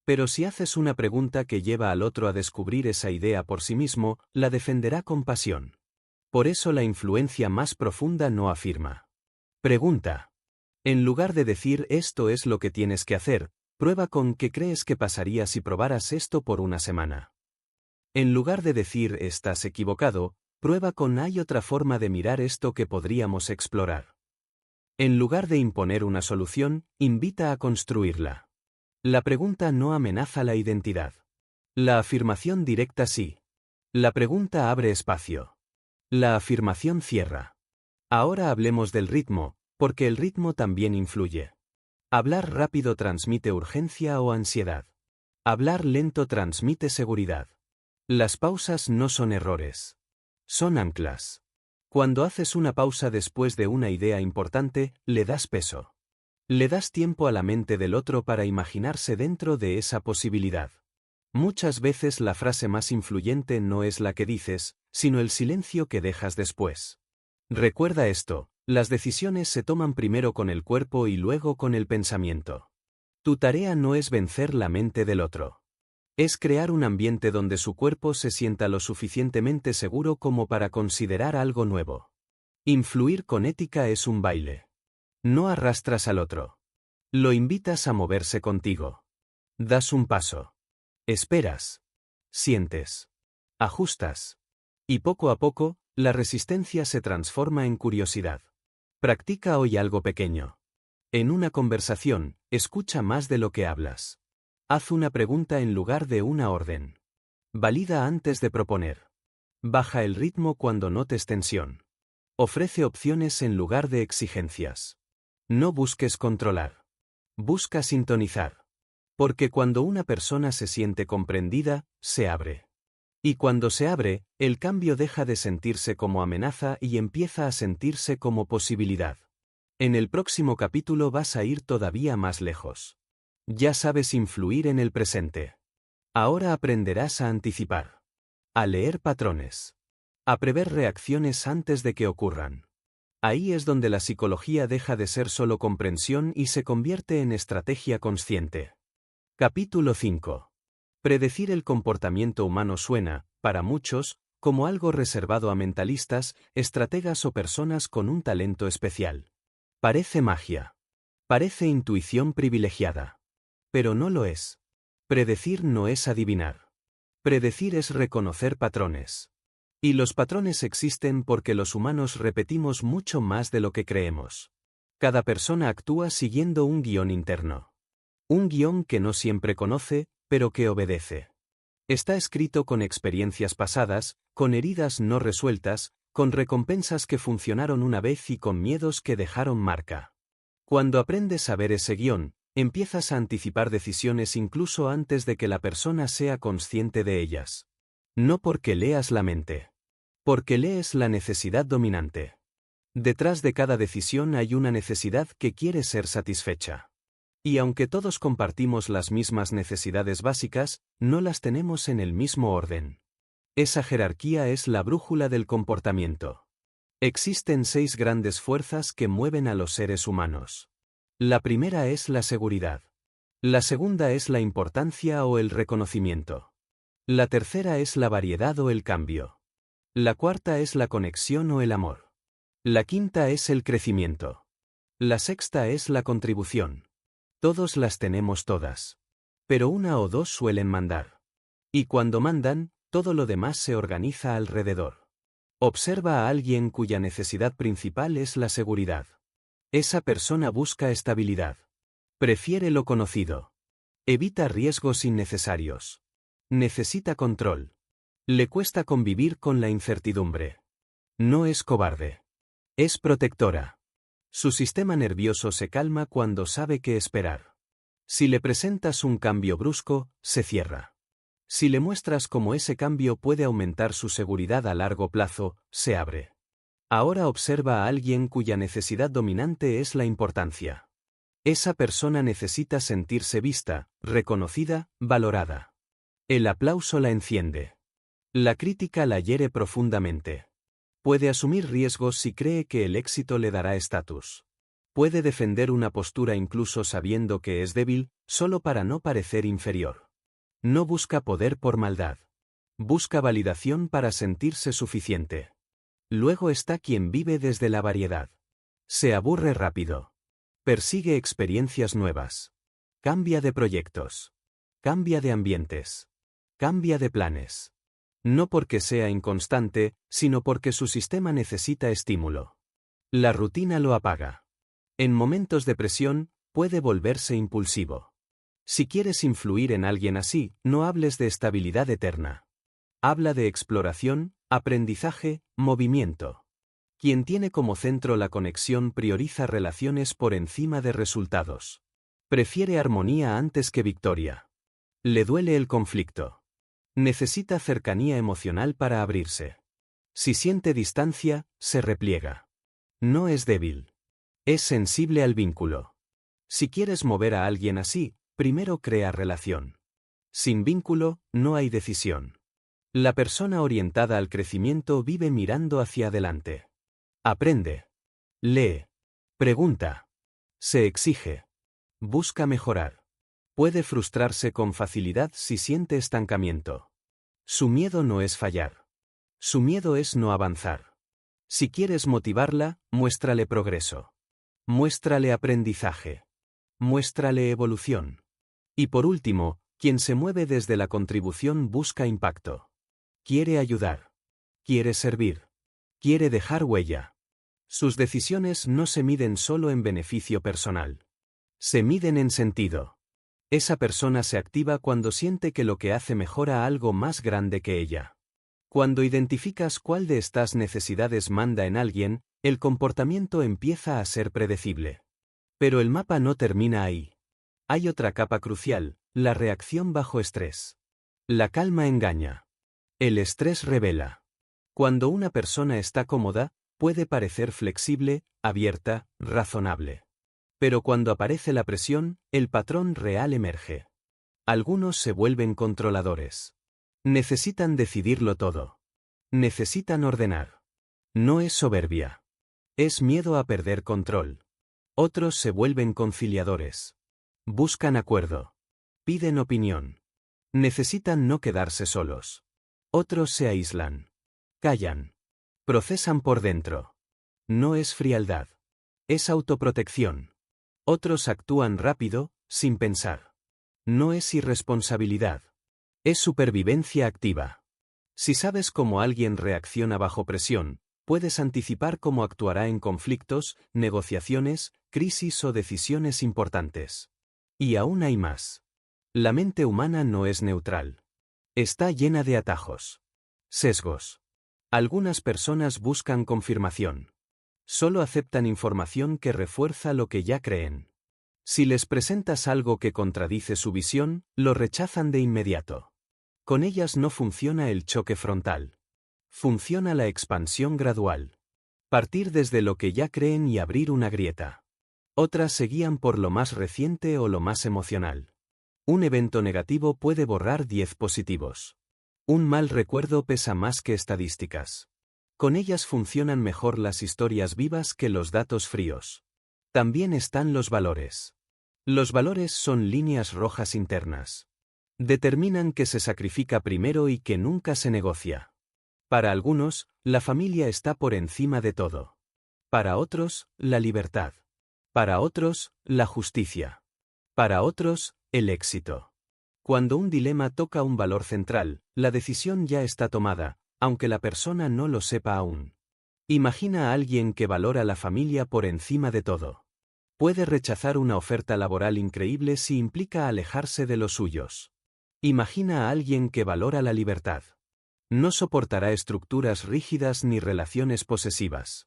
Pero si haces una pregunta que lleva al otro a descubrir esa idea por sí mismo, la defenderá con pasión. Por eso la influencia más profunda no afirma. Pregunta. En lugar de decir esto es lo que tienes que hacer, prueba con qué crees que pasaría si probaras esto por una semana. En lugar de decir estás equivocado, prueba con hay otra forma de mirar esto que podríamos explorar. En lugar de imponer una solución, invita a construirla. La pregunta no amenaza la identidad. La afirmación directa sí. La pregunta abre espacio. La afirmación cierra. Ahora hablemos del ritmo, porque el ritmo también influye. Hablar rápido transmite urgencia o ansiedad. Hablar lento transmite seguridad. Las pausas no son errores. Son anclas. Cuando haces una pausa después de una idea importante, le das peso. Le das tiempo a la mente del otro para imaginarse dentro de esa posibilidad. Muchas veces la frase más influyente no es la que dices, sino el silencio que dejas después. Recuerda esto, las decisiones se toman primero con el cuerpo y luego con el pensamiento. Tu tarea no es vencer la mente del otro. Es crear un ambiente donde su cuerpo se sienta lo suficientemente seguro como para considerar algo nuevo. Influir con ética es un baile. No arrastras al otro. Lo invitas a moverse contigo. Das un paso. Esperas. Sientes. Ajustas. Y poco a poco, la resistencia se transforma en curiosidad. Practica hoy algo pequeño. En una conversación, escucha más de lo que hablas. Haz una pregunta en lugar de una orden. Valida antes de proponer. Baja el ritmo cuando notes tensión. Ofrece opciones en lugar de exigencias. No busques controlar. Busca sintonizar. Porque cuando una persona se siente comprendida, se abre. Y cuando se abre, el cambio deja de sentirse como amenaza y empieza a sentirse como posibilidad. En el próximo capítulo vas a ir todavía más lejos. Ya sabes influir en el presente. Ahora aprenderás a anticipar. A leer patrones. A prever reacciones antes de que ocurran. Ahí es donde la psicología deja de ser solo comprensión y se convierte en estrategia consciente. Capítulo 5. Predecir el comportamiento humano suena, para muchos, como algo reservado a mentalistas, estrategas o personas con un talento especial. Parece magia. Parece intuición privilegiada. Pero no lo es. Predecir no es adivinar. Predecir es reconocer patrones. Y los patrones existen porque los humanos repetimos mucho más de lo que creemos. Cada persona actúa siguiendo un guión interno. Un guión que no siempre conoce, pero que obedece. Está escrito con experiencias pasadas, con heridas no resueltas, con recompensas que funcionaron una vez y con miedos que dejaron marca. Cuando aprendes a ver ese guión, empiezas a anticipar decisiones incluso antes de que la persona sea consciente de ellas. No porque leas la mente. Porque lees la necesidad dominante. Detrás de cada decisión hay una necesidad que quiere ser satisfecha. Y aunque todos compartimos las mismas necesidades básicas, no las tenemos en el mismo orden. Esa jerarquía es la brújula del comportamiento. Existen 6 grandes fuerzas que mueven a los seres humanos. La primera es la seguridad. La segunda es la importancia o el reconocimiento. La tercera es la variedad o el cambio. La cuarta es la conexión o el amor. La quinta es el crecimiento. La sexta es la contribución. Todos las tenemos todas. Pero una o dos suelen mandar. Y cuando mandan, todo lo demás se organiza alrededor. Observa a alguien cuya necesidad principal es la seguridad. Esa persona busca estabilidad. Prefiere lo conocido. Evita riesgos innecesarios. Necesita control. Le cuesta convivir con la incertidumbre. No es cobarde. Es protectora. Su sistema nervioso se calma cuando sabe qué esperar. Si le presentas un cambio brusco, se cierra. Si le muestras cómo ese cambio puede aumentar su seguridad a largo plazo, se abre. Ahora observa a alguien cuya necesidad dominante es la importancia. Esa persona necesita sentirse vista, reconocida, valorada. El aplauso la enciende. La crítica la hiere profundamente. Puede asumir riesgos si cree que el éxito le dará estatus. Puede defender una postura incluso sabiendo que es débil, solo para no parecer inferior. No busca poder por maldad. Busca validación para sentirse suficiente. Luego está quien vive desde la variedad. Se aburre rápido. Persigue experiencias nuevas. Cambia de proyectos. Cambia de ambientes. Cambia de planes. No porque sea inconstante, sino porque su sistema necesita estímulo. La rutina lo apaga. En momentos de presión, puede volverse impulsivo. Si quieres influir en alguien así, no hables de estabilidad eterna. Habla de exploración, aprendizaje, movimiento. Quien tiene como centro la conexión prioriza relaciones por encima de resultados. Prefiere armonía antes que victoria. Le duele el conflicto. Necesita cercanía emocional para abrirse. Si siente distancia, se repliega. No es débil. Es sensible al vínculo. Si quieres mover a alguien así, primero crea relación. Sin vínculo, no hay decisión. La persona orientada al crecimiento vive mirando hacia adelante. Aprende. Lee. Pregunta. Se exige. Busca mejorar. Puede frustrarse con facilidad si siente estancamiento. Su miedo no es fallar. Su miedo es no avanzar. Si quieres motivarla, muéstrale progreso. Muéstrale aprendizaje. Muéstrale evolución. Y por último, quien se mueve desde la contribución busca impacto. Quiere ayudar. Quiere servir. Quiere dejar huella. Sus decisiones no se miden solo en beneficio personal. Se miden en sentido. Esa persona se activa cuando siente que lo que hace mejora algo más grande que ella. Cuando identificas cuál de estas necesidades manda en alguien, el comportamiento empieza a ser predecible. Pero el mapa no termina ahí. Hay otra capa crucial, la reacción bajo estrés. La calma engaña. El estrés revela. Cuando una persona está cómoda, puede parecer flexible, abierta, razonable. Pero cuando aparece la presión, el patrón real emerge. Algunos se vuelven controladores. Necesitan decidirlo todo. Necesitan ordenar. No es soberbia. Es miedo a perder control. Otros se vuelven conciliadores. Buscan acuerdo. Piden opinión. Necesitan no quedarse solos. Otros se aíslan. Callan. Procesan por dentro. No es frialdad. Es autoprotección. Otros actúan rápido, sin pensar. No es irresponsabilidad. Es supervivencia activa. Si sabes cómo alguien reacciona bajo presión, puedes anticipar cómo actuará en conflictos, negociaciones, crisis o decisiones importantes. Y aún hay más. La mente humana no es neutral. Está llena de atajos. Sesgos. Algunas personas buscan confirmación. Solo aceptan información que refuerza lo que ya creen. Si les presentas algo que contradice su visión, lo rechazan de inmediato. Con ellas no funciona el choque frontal. Funciona la expansión gradual. Partir desde lo que ya creen y abrir una grieta. Otras se guían por lo más reciente o lo más emocional. Un evento negativo puede borrar 10 positivos. Un mal recuerdo pesa más que estadísticas. Con ellas funcionan mejor las historias vivas que los datos fríos. También están los valores. Los valores son líneas rojas internas. Determinan qué se sacrifica primero y qué nunca se negocia. Para algunos, la familia está por encima de todo. Para otros, la libertad. Para otros, la justicia. Para otros, el éxito. Cuando un dilema toca un valor central, la decisión ya está tomada, aunque la persona no lo sepa aún. Imagina a alguien que valora la familia por encima de todo. Puede rechazar una oferta laboral increíble si implica alejarse de los suyos. Imagina a alguien que valora la libertad. No soportará estructuras rígidas ni relaciones posesivas.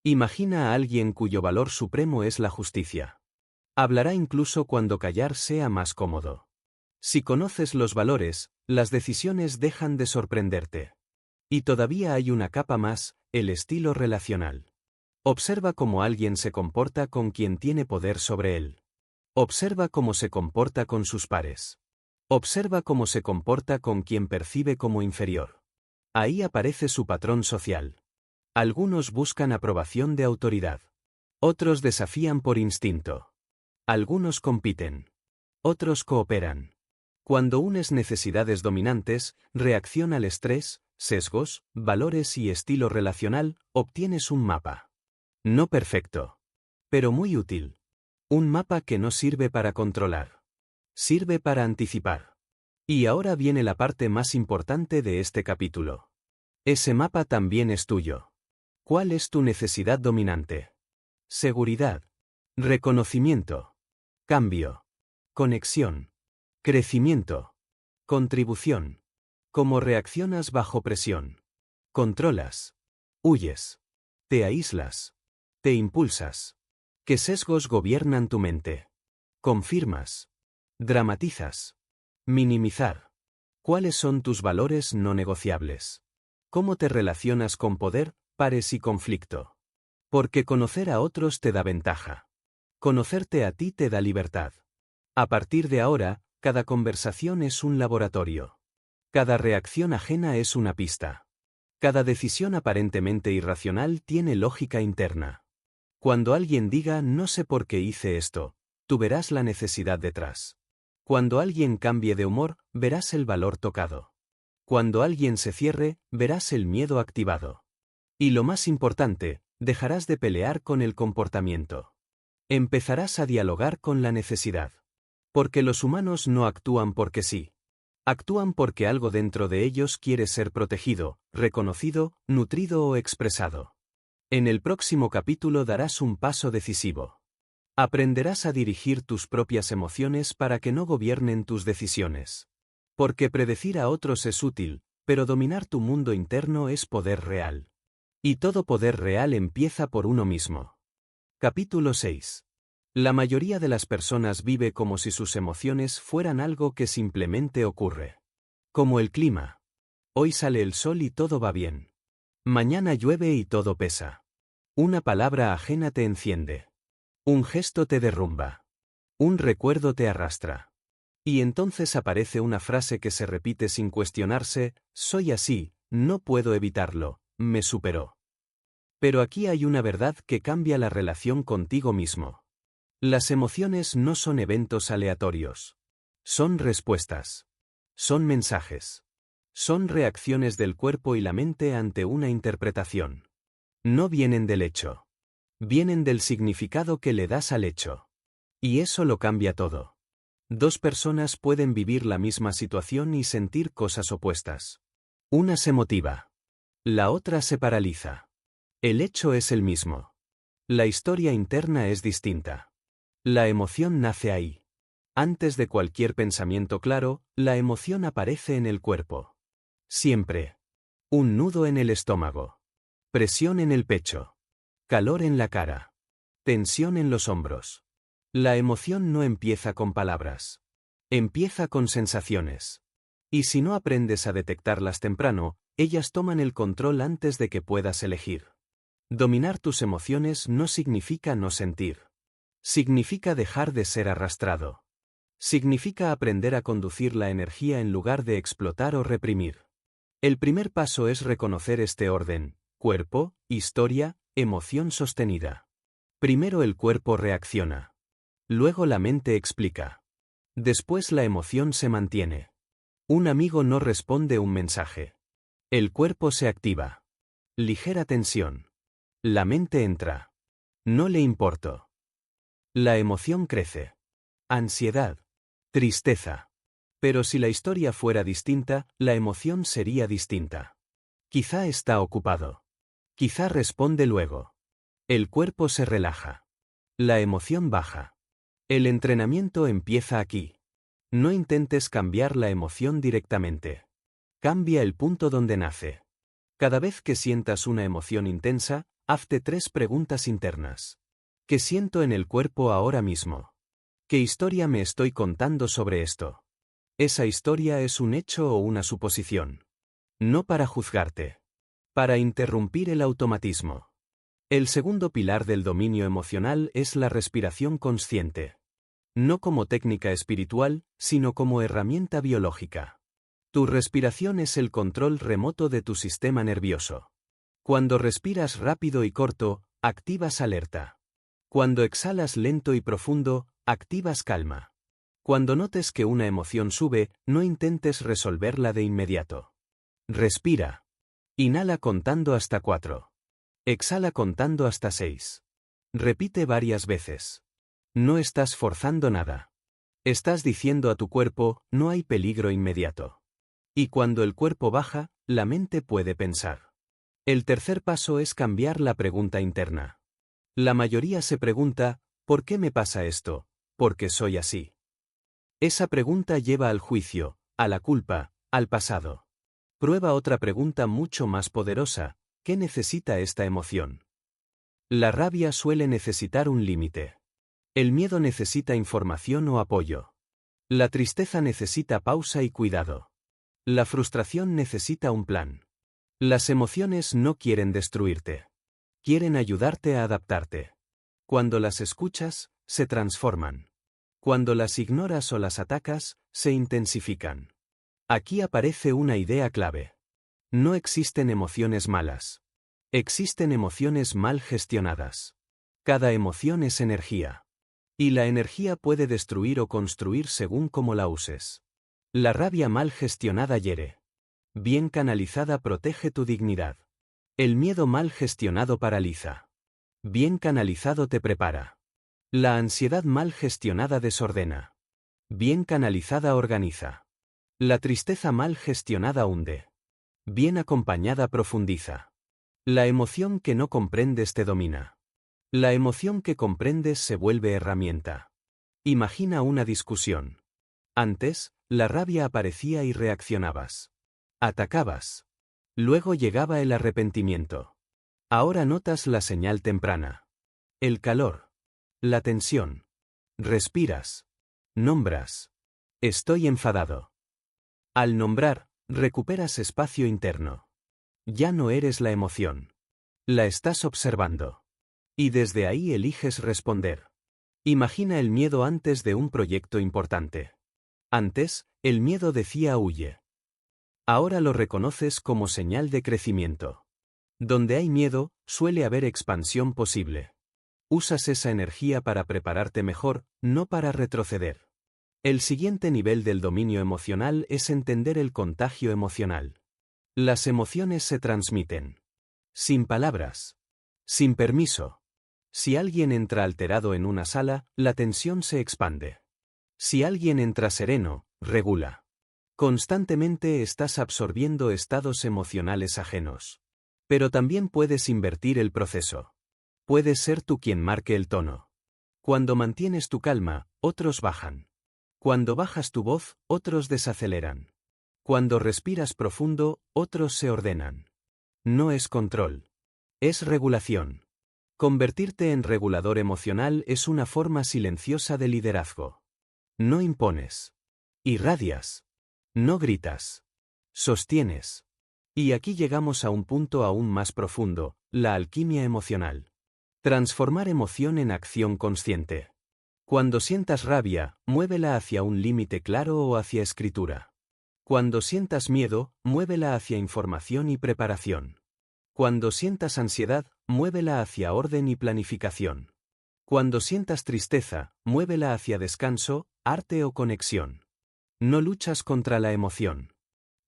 Imagina a alguien cuyo valor supremo es la justicia. Hablará incluso cuando callar sea más cómodo. Si conoces los valores, las decisiones dejan de sorprenderte. Y todavía hay una capa más, el estilo relacional. Observa cómo alguien se comporta con quien tiene poder sobre él. Observa cómo se comporta con sus pares. Observa cómo se comporta con quien percibe como inferior. Ahí aparece su patrón social. Algunos buscan aprobación de autoridad. Otros desafían por instinto. Algunos compiten. Otros cooperan. Cuando unes necesidades dominantes, reacción al estrés, sesgos, valores y estilo relacional, obtienes un mapa. No perfecto. Pero muy útil. Un mapa que no sirve para controlar. Sirve para anticipar. Y ahora viene la parte más importante de este capítulo. Ese mapa también es tuyo. ¿Cuál es tu necesidad dominante? Seguridad. Reconocimiento. Cambio. Conexión. Crecimiento. Contribución. ¿Cómo reaccionas bajo presión? Controlas. Huyes. Te aíslas. Te impulsas. ¿Qué sesgos gobiernan tu mente? Confirmas. Dramatizas. Minimizar. ¿Cuáles son tus valores no negociables? ¿Cómo te relacionas con poder, pares y conflicto? Porque conocer a otros te da ventaja. Conocerte a ti te da libertad. A partir de ahora, cada conversación es un laboratorio. Cada reacción ajena es una pista. Cada decisión aparentemente irracional tiene lógica interna. Cuando alguien diga no sé por qué hice esto, tú verás la necesidad detrás. Cuando alguien cambie de humor, verás el valor tocado. Cuando alguien se cierre, verás el miedo activado. Y lo más importante, dejarás de pelear con el comportamiento. Empezarás a dialogar con la necesidad. Porque los humanos no actúan porque sí. Actúan porque algo dentro de ellos quiere ser protegido, reconocido, nutrido o expresado. En el próximo capítulo darás un paso decisivo. Aprenderás a dirigir tus propias emociones para que no gobiernen tus decisiones. Porque predecir a otros es útil, pero dominar tu mundo interno es poder real. Y todo poder real empieza por uno mismo. Capítulo 6. La mayoría de las personas vive como si sus emociones fueran algo que simplemente ocurre. Como el clima. Hoy sale el sol y todo va bien. Mañana llueve y todo pesa. Una palabra ajena te enciende. Un gesto te derrumba. Un recuerdo te arrastra. Y entonces aparece una frase que se repite sin cuestionarse: soy así, no puedo evitarlo, me superó. Pero aquí hay una verdad que cambia la relación contigo mismo. Las emociones no son eventos aleatorios. Son respuestas. Son mensajes. Son reacciones del cuerpo y la mente ante una interpretación. No vienen del hecho. Vienen del significado que le das al hecho. Y eso lo cambia todo. Dos personas pueden vivir la misma situación y sentir cosas opuestas. Una se motiva. La otra se paraliza. El hecho es el mismo. La historia interna es distinta. La emoción nace ahí. Antes de cualquier pensamiento claro, la emoción aparece en el cuerpo. Siempre. Un nudo en el estómago. Presión en el pecho. Calor en la cara. Tensión en los hombros. La emoción no empieza con palabras. Empieza con sensaciones. Y si no aprendes a detectarlas temprano, ellas toman el control antes de que puedas elegir. Dominar tus emociones no significa no sentir. Significa dejar de ser arrastrado. Significa aprender a conducir la energía en lugar de explotar o reprimir. El primer paso es reconocer este orden: cuerpo, historia, emoción sostenida. Primero el cuerpo reacciona. Luego la mente explica. Después la emoción se mantiene. Un amigo no responde un mensaje. El cuerpo se activa. Ligera tensión. La mente entra. No le importo. La emoción crece. Ansiedad. Tristeza. Pero si la historia fuera distinta, la emoción sería distinta. Quizá está ocupado. Quizá responde luego. El cuerpo se relaja. La emoción baja. El entrenamiento empieza aquí. No intentes cambiar la emoción directamente. Cambia el punto donde nace. Cada vez que sientas una emoción intensa, hazte 3 preguntas internas. ¿Qué siento en el cuerpo ahora mismo? ¿Qué historia me estoy contando sobre esto? ¿Esa historia es un hecho o una suposición? No para juzgarte. Para interrumpir el automatismo. El segundo pilar del dominio emocional es la respiración consciente. No como técnica espiritual, sino como herramienta biológica. Tu respiración es el control remoto de tu sistema nervioso. Cuando respiras rápido y corto, activas alerta. Cuando exhalas lento y profundo, activas calma. Cuando notes que una emoción sube, no intentes resolverla de inmediato. Respira. Inhala contando hasta 4. Exhala contando hasta 6. Repite varias veces. No estás forzando nada. Estás diciendo a tu cuerpo, no hay peligro inmediato. Y cuando el cuerpo baja, la mente puede pensar. El tercer paso es cambiar la pregunta interna. La mayoría se pregunta, ¿por qué me pasa esto? ¿Por qué soy así? Esa pregunta lleva al juicio, a la culpa, al pasado. Prueba otra pregunta mucho más poderosa, ¿qué necesita esta emoción? La rabia suele necesitar un límite. El miedo necesita información o apoyo. La tristeza necesita pausa y cuidado. La frustración necesita un plan. Las emociones no quieren destruirte. Quieren ayudarte a adaptarte. Cuando las escuchas, se transforman. Cuando las ignoras o las atacas, se intensifican. Aquí aparece una idea clave. No existen emociones malas. Existen emociones mal gestionadas. Cada emoción es energía. Y la energía puede destruir o construir según cómo la uses. La rabia mal gestionada hiere. Bien canalizada protege tu dignidad. El miedo mal gestionado paraliza. Bien canalizado te prepara. La ansiedad mal gestionada desordena. Bien canalizada organiza. La tristeza mal gestionada hunde. Bien acompañada profundiza. La emoción que no comprendes te domina. La emoción que comprendes se vuelve herramienta. Imagina una discusión. Antes, la rabia aparecía y reaccionabas. Atacabas. Luego llegaba el arrepentimiento. Ahora notas la señal temprana. El calor. La tensión. Respiras. Nombras. Estoy enfadado. Al nombrar, recuperas espacio interno. Ya no eres la emoción. La estás observando. Y desde ahí eliges responder. Imagina el miedo antes de un proyecto importante. Antes, el miedo decía huye. Ahora lo reconoces como señal de crecimiento. Donde hay miedo, suele haber expansión posible. Usas esa energía para prepararte mejor, no para retroceder. El siguiente nivel del dominio emocional es entender el contagio emocional. Las emociones se transmiten. Sin palabras. Sin permiso. Si alguien entra alterado en una sala, la tensión se expande. Si alguien entra sereno, regula. Constantemente estás absorbiendo estados emocionales ajenos. Pero también puedes invertir el proceso. Puedes ser tú quien marque el tono. Cuando mantienes tu calma, otros bajan. Cuando bajas tu voz, otros desaceleran. Cuando respiras profundo, otros se ordenan. No es control. Es regulación. Convertirte en regulador emocional es una forma silenciosa de liderazgo. No impones. Irradias. No gritas. Sostienes. Y aquí llegamos a un punto aún más profundo, la alquimia emocional. Transformar emoción en acción consciente. Cuando sientas rabia, muévela hacia un límite claro o hacia escritura. Cuando sientas miedo, muévela hacia información y preparación. Cuando sientas ansiedad, muévela hacia orden y planificación. Cuando sientas tristeza, muévela hacia descanso, arte o conexión. No luchas contra la emoción.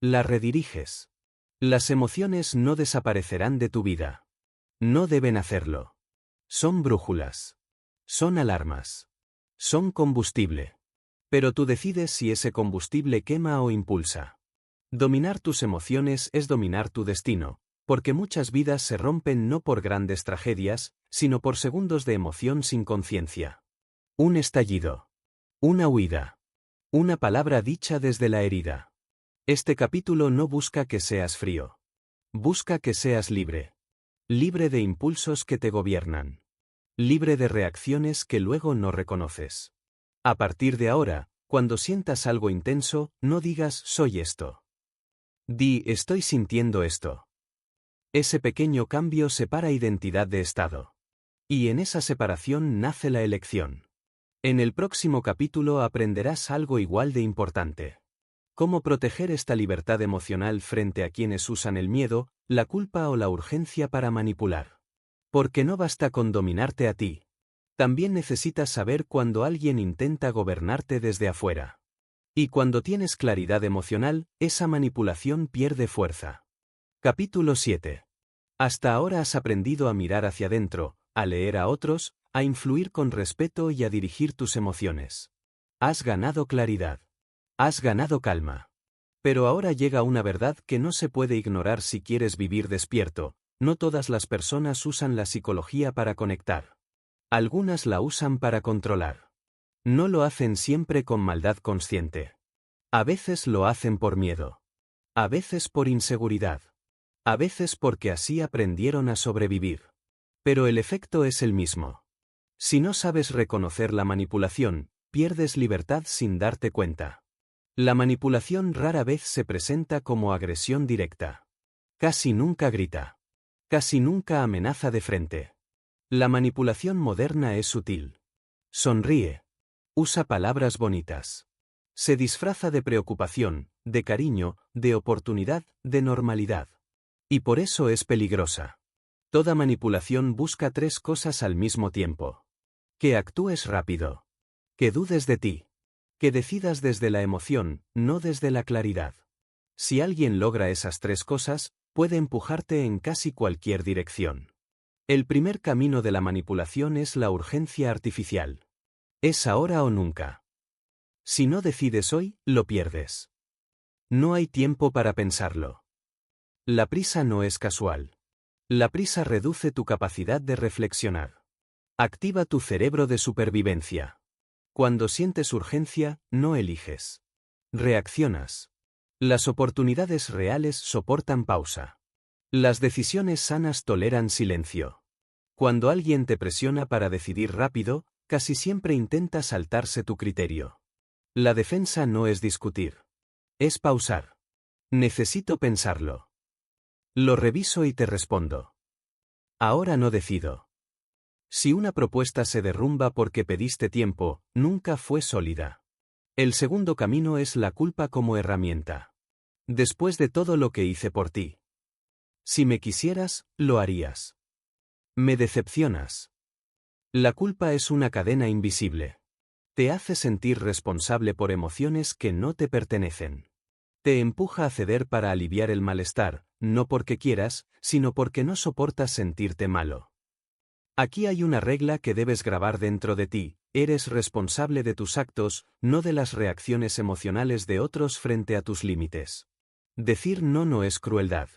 La rediriges. Las emociones no desaparecerán de tu vida. No deben hacerlo. Son brújulas. Son alarmas. Son combustible. Pero tú decides si ese combustible quema o impulsa. Dominar tus emociones es dominar tu destino, porque muchas vidas se rompen no por grandes tragedias, sino por segundos de emoción sin conciencia. Un estallido. Una huida. Una palabra dicha desde la herida. Este capítulo no busca que seas frío. Busca que seas libre. Libre de impulsos que te gobiernan. Libre de reacciones que luego no reconoces. A partir de ahora, cuando sientas algo intenso, no digas soy esto. Di estoy sintiendo esto. Ese pequeño cambio separa identidad de estado. Y en esa separación nace la elección. En el próximo capítulo aprenderás algo igual de importante. Cómo proteger esta libertad emocional frente a quienes usan el miedo, la culpa o la urgencia para manipular. Porque no basta con dominarte a ti. También necesitas saber cuando alguien intenta gobernarte desde afuera. Y cuando tienes claridad emocional, esa manipulación pierde fuerza. Capítulo 7. Hasta ahora has aprendido a mirar hacia adentro, a leer a otros, a influir con respeto y a dirigir tus emociones. Has ganado claridad. Has ganado calma. Pero ahora llega una verdad que no se puede ignorar si quieres vivir despierto. No todas las personas usan la psicología para conectar. Algunas la usan para controlar. No lo hacen siempre con maldad consciente. A veces lo hacen por miedo. A veces por inseguridad. A veces porque así aprendieron a sobrevivir. Pero el efecto es el mismo. Si no sabes reconocer la manipulación, pierdes libertad sin darte cuenta. La manipulación rara vez se presenta como agresión directa. Casi nunca grita. Casi nunca amenaza de frente. La manipulación moderna es sutil. Sonríe. Usa palabras bonitas. Se disfraza de preocupación, de cariño, de oportunidad, de normalidad. Y por eso es peligrosa. Toda manipulación busca tres cosas al mismo tiempo. Que actúes rápido. Que dudes de ti. Que decidas desde la emoción, no desde la claridad. Si alguien logra esas tres cosas, puede empujarte en casi cualquier dirección. El primer camino de la manipulación es la urgencia artificial. Es ahora o nunca. Si no decides hoy, lo pierdes. No hay tiempo para pensarlo. La prisa no es casual. La prisa reduce tu capacidad de reflexionar. Activa tu cerebro de supervivencia. Cuando sientes urgencia, no eliges. Reaccionas. Las oportunidades reales soportan pausa. Las decisiones sanas toleran silencio. Cuando alguien te presiona para decidir rápido, casi siempre intenta saltarse tu criterio. La defensa no es discutir. Es pausar. Necesito pensarlo. Lo reviso y te respondo. Ahora no decido. Si una propuesta se derrumba porque pediste tiempo, nunca fue sólida. El segundo camino es la culpa como herramienta. Después de todo lo que hice por ti. Si me quisieras, lo harías. Me decepcionas. La culpa es una cadena invisible. Te hace sentir responsable por emociones que no te pertenecen. Te empuja a ceder para aliviar el malestar, no porque quieras, sino porque no soportas sentirte malo. Aquí hay una regla que debes grabar dentro de ti: eres responsable de tus actos, no de las reacciones emocionales de otros frente a tus límites. Decir no es crueldad.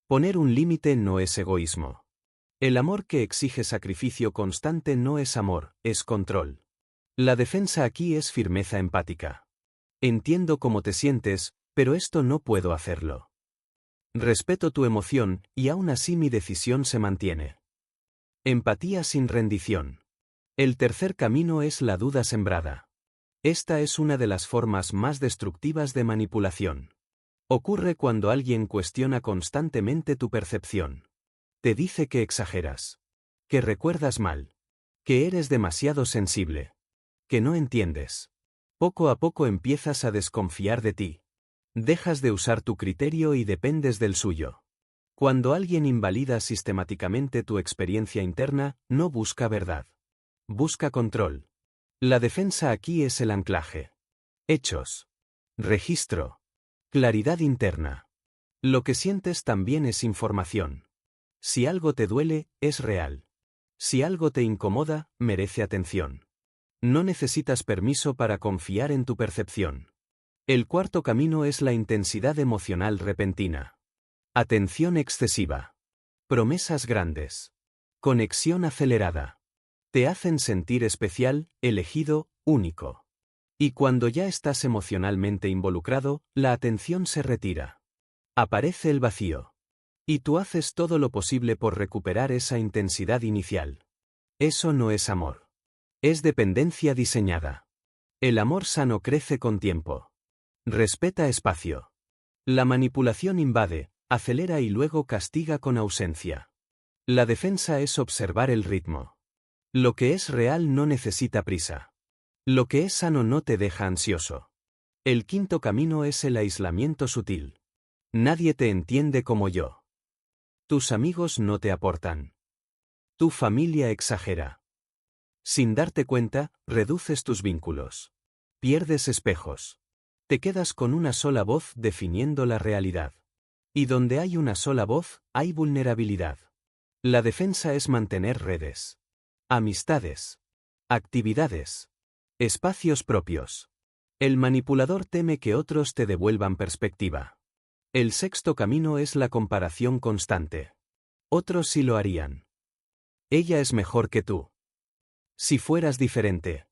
Poner un límite no es egoísmo. El amor que exige sacrificio constante no es amor, es control. La defensa aquí es firmeza empática. Entiendo cómo te sientes, pero esto no puedo hacerlo. Respeto tu emoción, y aún así mi decisión se mantiene. Empatía sin rendición. El tercer camino es la duda sembrada. Esta es una de las formas más destructivas de manipulación. Ocurre cuando alguien cuestiona constantemente tu percepción. Te dice que exageras. Que recuerdas mal. Que eres demasiado sensible. Que no entiendes. Poco a poco empiezas a desconfiar de ti. Dejas de usar tu criterio y dependes del suyo. Cuando alguien invalida sistemáticamente tu experiencia interna, no busca verdad. Busca control. La defensa aquí es el anclaje. Hechos. Registro. Claridad interna. Lo que sientes también es información. Si algo te duele, es real. Si algo te incomoda, merece atención. No necesitas permiso para confiar en tu percepción. El cuarto camino es la intensidad emocional repentina. Atención excesiva. Promesas grandes. Conexión acelerada. Te hacen sentir especial, elegido, único. Y cuando ya estás emocionalmente involucrado, la atención se retira. Aparece el vacío. Y tú haces todo lo posible por recuperar esa intensidad inicial. Eso no es amor. Es dependencia diseñada. El amor sano crece con tiempo. Respeta espacio. La manipulación invade, acelera y luego castiga con ausencia. La defensa es observar el ritmo. Lo que es real no necesita prisa. Lo que es sano no te deja ansioso. El quinto camino es el aislamiento sutil. Nadie te entiende como yo. Tus amigos no te aportan. Tu familia exagera. Sin darte cuenta, reduces tus vínculos. Pierdes espejos. Te quedas con una sola voz definiendo la realidad. Y donde hay una sola voz, hay vulnerabilidad. La defensa es mantener redes. Amistades. Actividades. Espacios propios. El manipulador teme que otros te devuelvan perspectiva. El sexto camino es la comparación constante. Otros sí lo harían. Ella es mejor que tú. Si fueras diferente.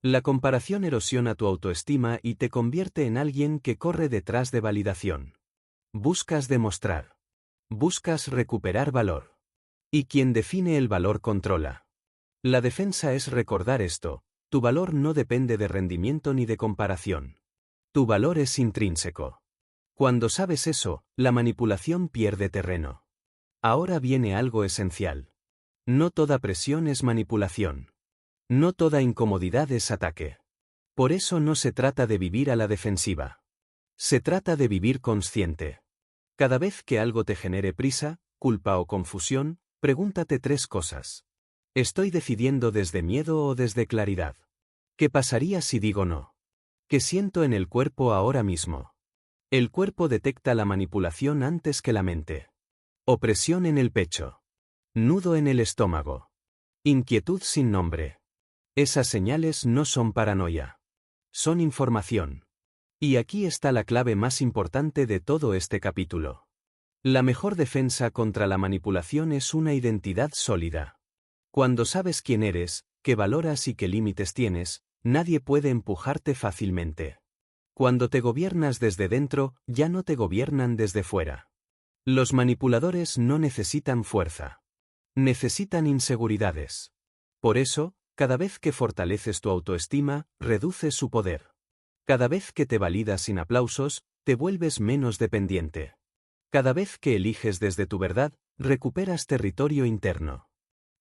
La comparación erosiona tu autoestima y te convierte en alguien que corre detrás de validación. Buscas demostrar. Buscas recuperar valor. Y quien define el valor controla. La defensa es recordar esto: tu valor no depende de rendimiento ni de comparación. Tu valor es intrínseco. Cuando sabes eso, la manipulación pierde terreno. Ahora viene algo esencial. No toda presión es manipulación. No toda incomodidad es ataque. Por eso no se trata de vivir a la defensiva. Se trata de vivir consciente. Cada vez que algo te genere prisa, culpa o confusión, pregúntate 3 cosas. ¿Estoy decidiendo desde miedo o desde claridad? ¿Qué pasaría si digo no? ¿Qué siento en el cuerpo ahora mismo? El cuerpo detecta la manipulación antes que la mente. Opresión en el pecho. Nudo en el estómago. Inquietud sin nombre. Esas señales no son paranoia. Son información. Y aquí está la clave más importante de todo este capítulo. La mejor defensa contra la manipulación es una identidad sólida. Cuando sabes quién eres, qué valoras y qué límites tienes, nadie puede empujarte fácilmente. Cuando te gobiernas desde dentro, ya no te gobiernan desde fuera. Los manipuladores no necesitan fuerza. Necesitan inseguridades. Por eso, cada vez que fortaleces tu autoestima, reduces su poder. Cada vez que te validas sin aplausos, te vuelves menos dependiente. Cada vez que eliges desde tu verdad, recuperas territorio interno.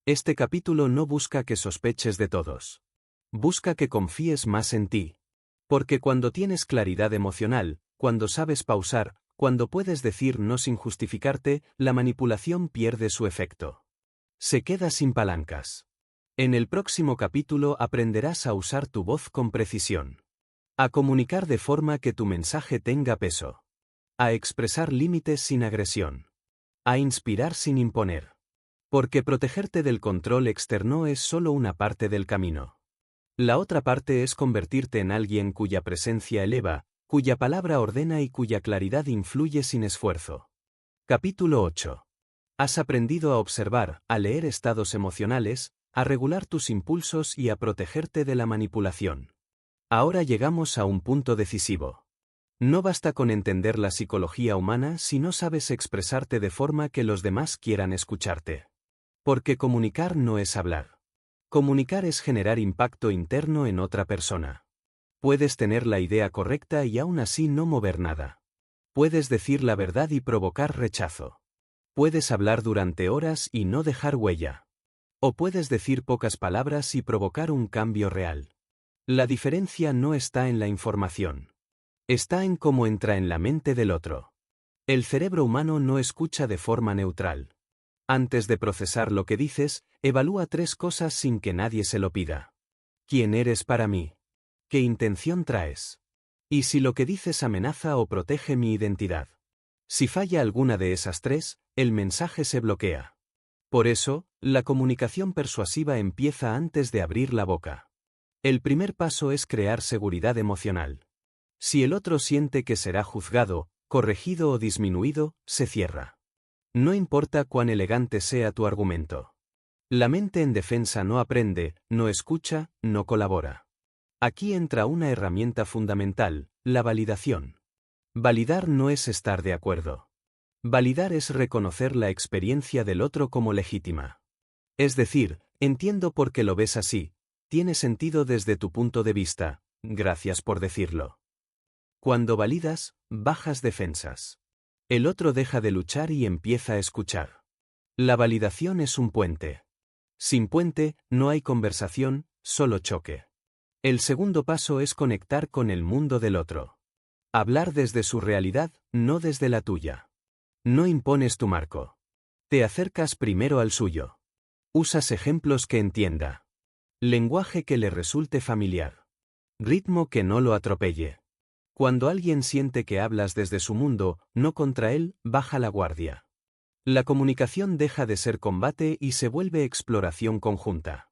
Este capítulo no busca que sospeches de todos. Busca que confíes más en ti. Porque cuando tienes claridad emocional, cuando sabes pausar, cuando puedes decir no sin justificarte, la manipulación pierde su efecto. Se queda sin palancas. En el próximo capítulo aprenderás a usar tu voz con precisión. A comunicar de forma que tu mensaje tenga peso. A expresar límites sin agresión. A inspirar sin imponer. Porque protegerte del control externo es solo una parte del camino. La otra parte es convertirte en alguien cuya presencia eleva, cuya palabra ordena y cuya claridad influye sin esfuerzo. Capítulo 8. Has aprendido a observar, a leer estados emocionales, a regular tus impulsos y a protegerte de la manipulación. Ahora llegamos a un punto decisivo. No basta con entender la psicología humana si no sabes expresarte de forma que los demás quieran escucharte. Porque comunicar no es hablar. Comunicar es generar impacto interno en otra persona. Puedes tener la idea correcta y aún así no mover nada. Puedes decir la verdad y provocar rechazo. Puedes hablar durante horas y no dejar huella. O puedes decir pocas palabras y provocar un cambio real. La diferencia no está en la información. Está en cómo entra en la mente del otro. El cerebro humano no escucha de forma neutral. Antes de procesar lo que dices, evalúa 3 cosas sin que nadie se lo pida. ¿Quién eres para mí? ¿Qué intención traes? ¿Y si lo que dices amenaza o protege mi identidad? Si falla alguna de esas 3, el mensaje se bloquea. Por eso, la comunicación persuasiva empieza antes de abrir la boca. El primer paso es crear seguridad emocional. Si el otro siente que será juzgado, corregido o disminuido, se cierra. No importa cuán elegante sea tu argumento. La mente en defensa no aprende, no escucha, no colabora. Aquí entra una herramienta fundamental, la validación. Validar no es estar de acuerdo. Validar es reconocer la experiencia del otro como legítima. Es decir, entiendo por qué lo ves así, tiene sentido desde tu punto de vista, gracias por decirlo. Cuando validas, bajas defensas. El otro deja de luchar y empieza a escuchar. La validación es un puente. Sin puente, no hay conversación, solo choque. El segundo paso es conectar con el mundo del otro. Hablar desde su realidad, no desde la tuya. No impones tu marco. Te acercas primero al suyo. Usas ejemplos que entienda. Lenguaje que le resulte familiar. Ritmo que no lo atropelle. Cuando alguien siente que hablas desde su mundo, no contra él, baja la guardia. La comunicación deja de ser combate y se vuelve exploración conjunta.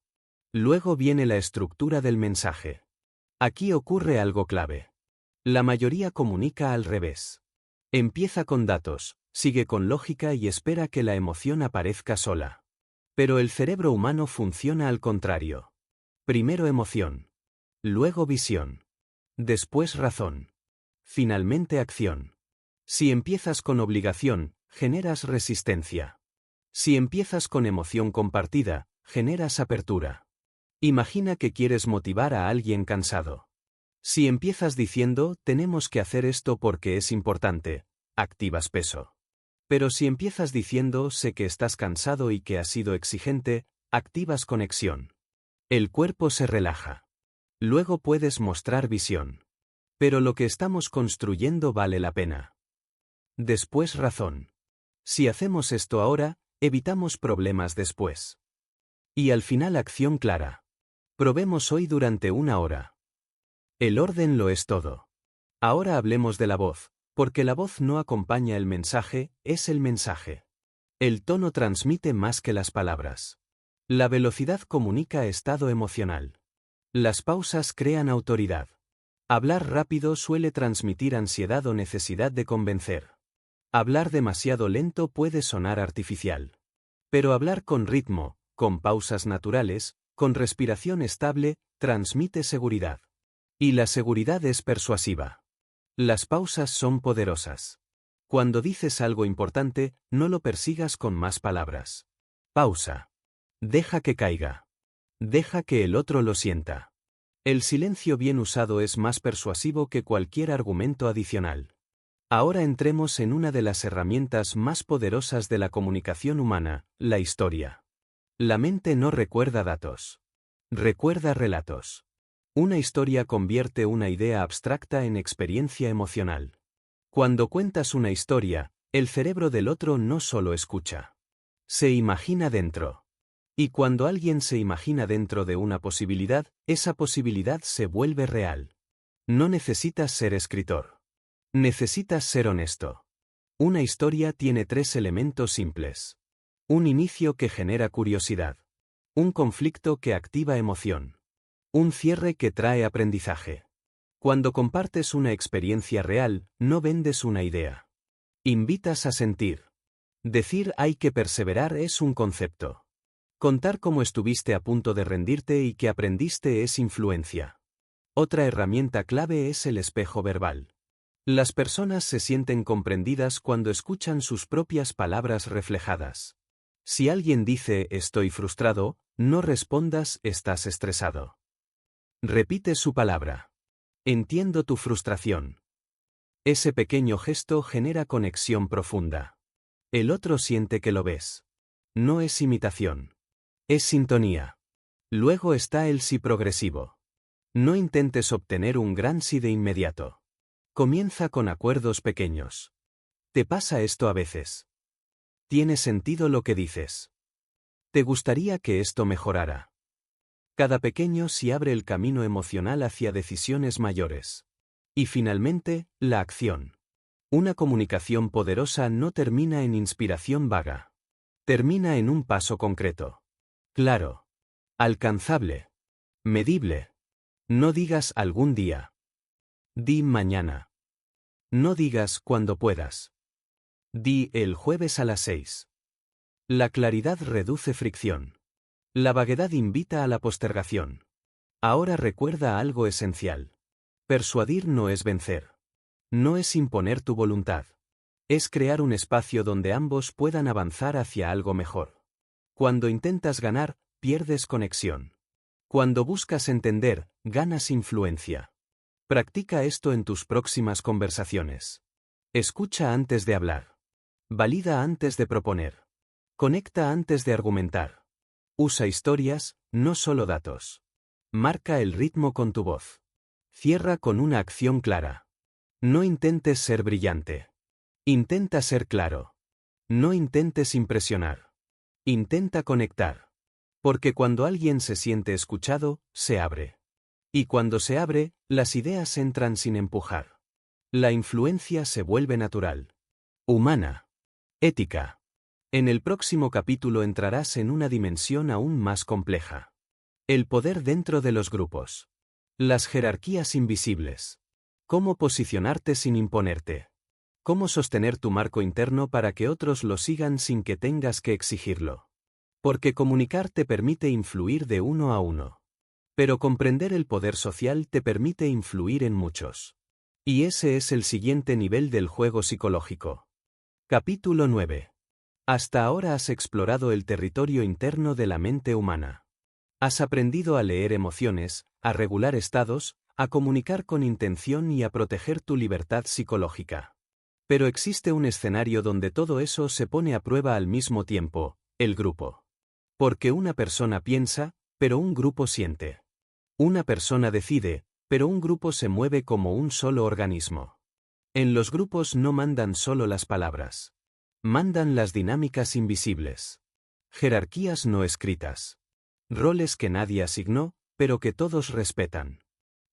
Luego viene la estructura del mensaje. Aquí ocurre algo clave. La mayoría comunica al revés. Empieza con datos, sigue con lógica y espera que la emoción aparezca sola. Pero el cerebro humano funciona al contrario. Primero emoción. Luego visión. Después razón. Finalmente acción. Si empiezas con obligación, generas resistencia. Si empiezas con emoción compartida, generas apertura. Imagina que quieres motivar a alguien cansado. Si empiezas diciendo, tenemos que hacer esto porque es importante, activas peso. Pero si empiezas diciendo, sé que estás cansado y que has sido exigente, activas conexión. El cuerpo se relaja. Luego puedes mostrar visión. Pero lo que estamos construyendo vale la pena. Después razón. Si hacemos esto ahora, evitamos problemas después. Y al final acción clara. Probemos hoy durante 1 hora. El orden lo es todo. Ahora hablemos de la voz, porque la voz no acompaña el mensaje, es el mensaje. El tono transmite más que las palabras. La velocidad comunica estado emocional. Las pausas crean autoridad. Hablar rápido suele transmitir ansiedad o necesidad de convencer. Hablar demasiado lento puede sonar artificial. Pero hablar con ritmo, con pausas naturales, con respiración estable, transmite seguridad. Y la seguridad es persuasiva. Las pausas son poderosas. Cuando dices algo importante, no lo persigas con más palabras. Pausa. Deja que caiga. Deja que el otro lo sienta. El silencio bien usado es más persuasivo que cualquier argumento adicional. Ahora entremos en una de las herramientas más poderosas de la comunicación humana, la historia. La mente no recuerda datos. Recuerda relatos. Una historia convierte una idea abstracta en experiencia emocional. Cuando cuentas una historia, el cerebro del otro no solo escucha. Se imagina dentro. Y cuando alguien se imagina dentro de una posibilidad, esa posibilidad se vuelve real. No necesitas ser escritor. Necesitas ser honesto. Una historia tiene 3 elementos simples. Un inicio que genera curiosidad. Un conflicto que activa emoción. Un cierre que trae aprendizaje. Cuando compartes una experiencia real, no vendes una idea. Invitas a sentir. Decir hay que perseverar es un concepto. Contar cómo estuviste a punto de rendirte y que aprendiste es influencia. Otra herramienta clave es el espejo verbal. Las personas se sienten comprendidas cuando escuchan sus propias palabras reflejadas. Si alguien dice estoy frustrado, no respondas estás estresado. Repite su palabra. Entiendo tu frustración. Ese pequeño gesto genera conexión profunda. El otro siente que lo ves. No es imitación. Es sintonía. Luego está el sí progresivo. No intentes obtener un gran sí de inmediato. Comienza con acuerdos pequeños. ¿Te pasa esto a veces? ¿Tiene sentido lo que dices? ¿Te gustaría que esto mejorara? Cada pequeño sí abre el camino emocional hacia decisiones mayores. Y finalmente, la acción. Una comunicación poderosa no termina en inspiración vaga. Termina en un paso concreto. Claro. Alcanzable. Medible. No digas algún día. Di mañana. No digas cuando puedas. Di el jueves a las 6. La claridad reduce fricción. La vaguedad invita a la postergación. Ahora recuerda algo esencial. Persuadir no es vencer. No es imponer tu voluntad. Es crear un espacio donde ambos puedan avanzar hacia algo mejor. Cuando intentas ganar, pierdes conexión. Cuando buscas entender, ganas influencia. Practica esto en tus próximas conversaciones. Escucha antes de hablar. Valida antes de proponer. Conecta antes de argumentar. Usa historias, no solo datos. Marca el ritmo con tu voz. Cierra con una acción clara. No intentes ser brillante. Intenta ser claro. No intentes impresionar. Intenta conectar. Porque cuando alguien se siente escuchado, se abre. Y cuando se abre, las ideas entran sin empujar. La influencia se vuelve natural. Humana. Ética. En el próximo capítulo entrarás en una dimensión aún más compleja. El poder dentro de los grupos. Las jerarquías invisibles. Cómo posicionarte sin imponerte. Cómo sostener tu marco interno para que otros lo sigan sin que tengas que exigirlo. Porque comunicar te permite influir de uno a uno. Pero comprender el poder social te permite influir en muchos. Y ese es el siguiente nivel del juego psicológico. Capítulo 9. Hasta ahora has explorado el territorio interno de la mente humana. Has aprendido a leer emociones, a regular estados, a comunicar con intención y a proteger tu libertad psicológica. Pero existe un escenario donde todo eso se pone a prueba al mismo tiempo, el grupo. Porque una persona piensa, pero un grupo siente. Una persona decide, pero un grupo se mueve como un solo organismo. En los grupos no mandan solo las palabras. Mandan las dinámicas invisibles. Jerarquías no escritas. Roles que nadie asignó, pero que todos respetan.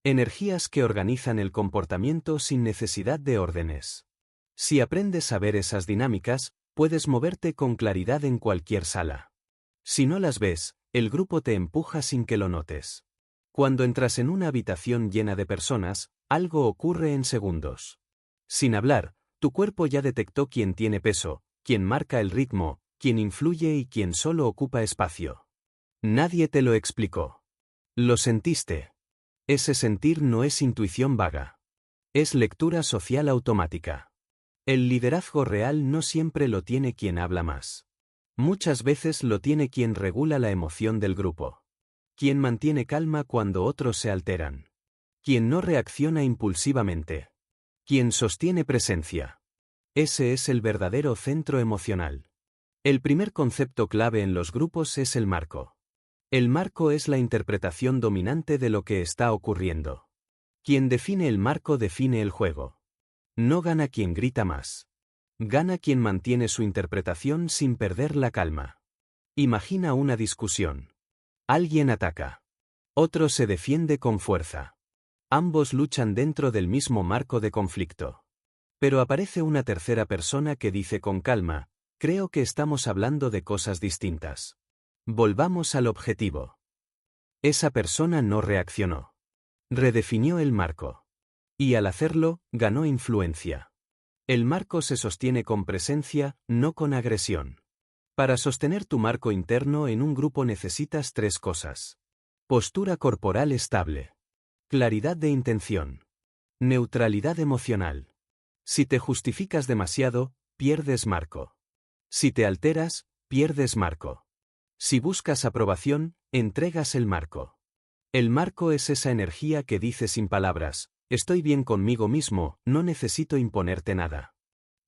Energías que organizan el comportamiento sin necesidad de órdenes. Si aprendes a ver esas dinámicas, puedes moverte con claridad en cualquier sala. Si no las ves, el grupo te empuja sin que lo notes. Cuando entras en una habitación llena de personas, algo ocurre en segundos. Sin hablar, tu cuerpo ya detectó quién tiene peso, quién marca el ritmo, quién influye y quién solo ocupa espacio. Nadie te lo explicó. Lo sentiste. Ese sentir no es intuición vaga. Es lectura social automática. El liderazgo real no siempre lo tiene quien habla más. Muchas veces lo tiene quien regula la emoción del grupo. Quien mantiene calma cuando otros se alteran. Quien no reacciona impulsivamente. Quien sostiene presencia. Ese es el verdadero centro emocional. El primer concepto clave en los grupos es el marco. El marco es la interpretación dominante de lo que está ocurriendo. Quien define el marco define el juego. No gana quien grita más. Gana quien mantiene su interpretación sin perder la calma. Imagina una discusión. Alguien ataca. Otro se defiende con fuerza. Ambos luchan dentro del mismo marco de conflicto. Pero aparece una tercera persona que dice con calma, creo que estamos hablando de cosas distintas. Volvamos al objetivo. Esa persona no reaccionó. Redefinió el marco. Y al hacerlo, ganó influencia. El marco se sostiene con presencia, no con agresión. Para sostener tu marco interno en un grupo necesitas tres cosas. Postura corporal estable. Claridad de intención. Neutralidad emocional. Si te justificas demasiado, pierdes marco. Si te alteras, pierdes marco. Si buscas aprobación, entregas el marco. El marco es esa energía que dice sin palabras, estoy bien conmigo mismo, no necesito imponerte nada.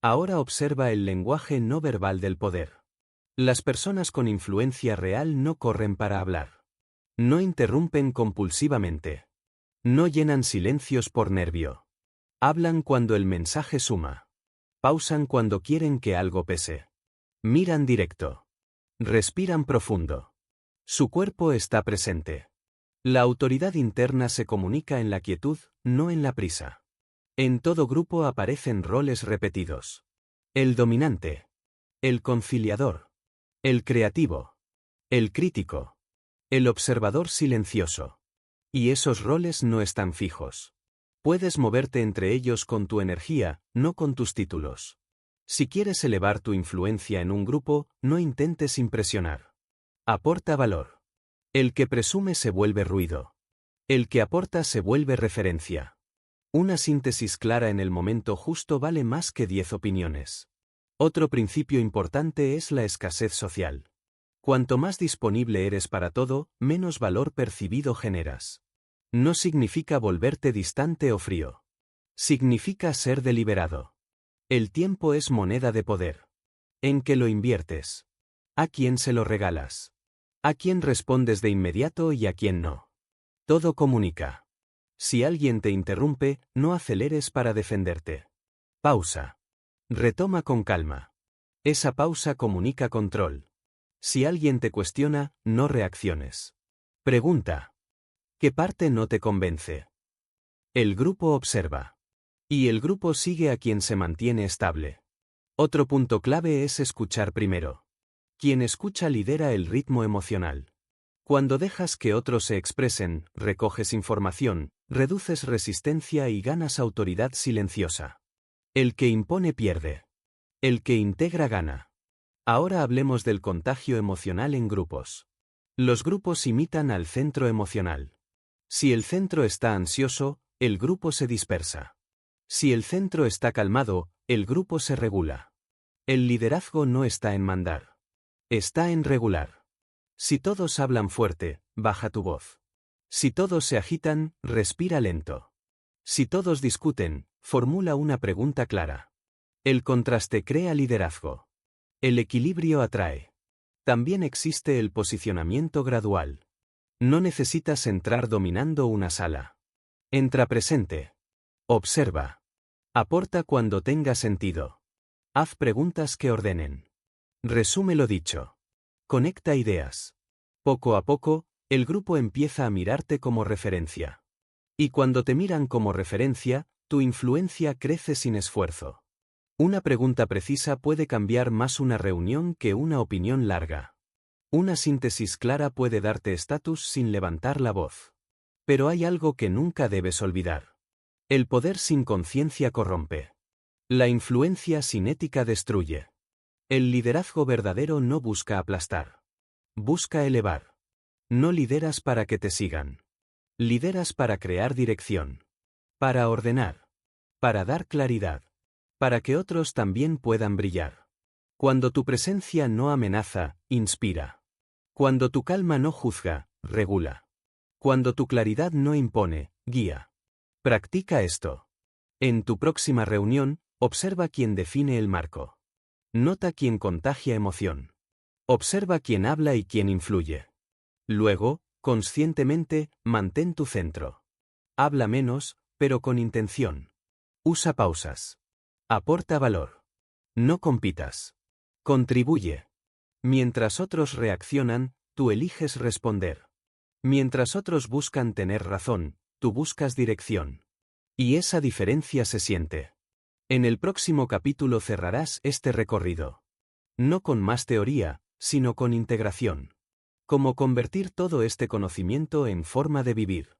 Ahora observa el lenguaje no verbal del poder. Las personas con influencia real no corren para hablar. No interrumpen compulsivamente. No llenan silencios por nervio. Hablan cuando el mensaje suma. Pausan cuando quieren que algo pese. Miran directo. Respiran profundo. Su cuerpo está presente. La autoridad interna se comunica en la quietud, no en la prisa. En todo grupo aparecen roles repetidos. El dominante. El conciliador. el creativo, el crítico, el observador silencioso. Y esos roles no están fijos. Puedes moverte entre ellos con tu energía, no con tus títulos. Si quieres elevar tu influencia en un grupo, no intentes impresionar. Aporta valor. El que presume se vuelve ruido. El que aporta se vuelve referencia. Una síntesis clara en el momento justo vale más que 10 opiniones. Otro principio importante es la escasez social. Cuanto más disponible eres para todo, menos valor percibido generas. No significa volverte distante o frío. Significa ser deliberado. El tiempo es moneda de poder. ¿En qué lo inviertes? ¿A quién se lo regalas? ¿A quién respondes de inmediato y a quién no? Todo comunica. Si alguien te interrumpe, no aceleres para defenderte. Pausa. Retoma con calma. Esa pausa comunica control. Si alguien te cuestiona, no reacciones. Pregunta. ¿Qué parte no te convence? El grupo observa. Y el grupo sigue a quien se mantiene estable. Otro punto clave es escuchar primero. Quien escucha lidera el ritmo emocional. Cuando dejas que otros se expresen, recoges información, reduces resistencia y ganas autoridad silenciosa. El que impone pierde. El que integra gana. Ahora hablemos del contagio emocional en grupos. Los grupos imitan al centro emocional. Si el centro está ansioso, el grupo se dispersa. Si el centro está calmado, el grupo se regula. El liderazgo no está en mandar. Está en regular. Si todos hablan fuerte, baja tu voz. Si todos se agitan, respira lento. Si todos discuten, formula una pregunta clara. El contraste crea liderazgo. El equilibrio atrae. También existe el posicionamiento gradual. No necesitas entrar dominando una sala. Entra presente. Observa. Aporta cuando tenga sentido. Haz preguntas que ordenen. Resume lo dicho. Conecta ideas. Poco a poco, el grupo empieza a mirarte como referencia. Y cuando te miran como referencia, tu influencia crece sin esfuerzo. Una pregunta precisa puede cambiar más una reunión que una opinión larga. Una síntesis clara puede darte estatus sin levantar la voz. Pero hay algo que nunca debes olvidar. El poder sin conciencia corrompe. La influencia sin ética destruye. El liderazgo verdadero no busca aplastar. Busca elevar. No lideras para que te sigan. Lideras para crear dirección. Para ordenar. Para dar claridad. Para que otros también puedan brillar. Cuando tu presencia no amenaza, inspira. Cuando tu calma no juzga, regula. Cuando tu claridad no impone, guía. Practica esto. En tu próxima reunión, observa quién define el marco. Nota quién contagia emoción. Observa quién habla y quién influye. Luego, conscientemente, mantén tu centro. Habla menos, pero con intención. Usa pausas. Aporta valor. No compitas. Contribuye. Mientras otros reaccionan, tú eliges responder. Mientras otros buscan tener razón, tú buscas dirección. Y esa diferencia se siente. En el próximo capítulo cerrarás este recorrido. No con más teoría, sino con integración. Cómo convertir todo este conocimiento en forma de vivir.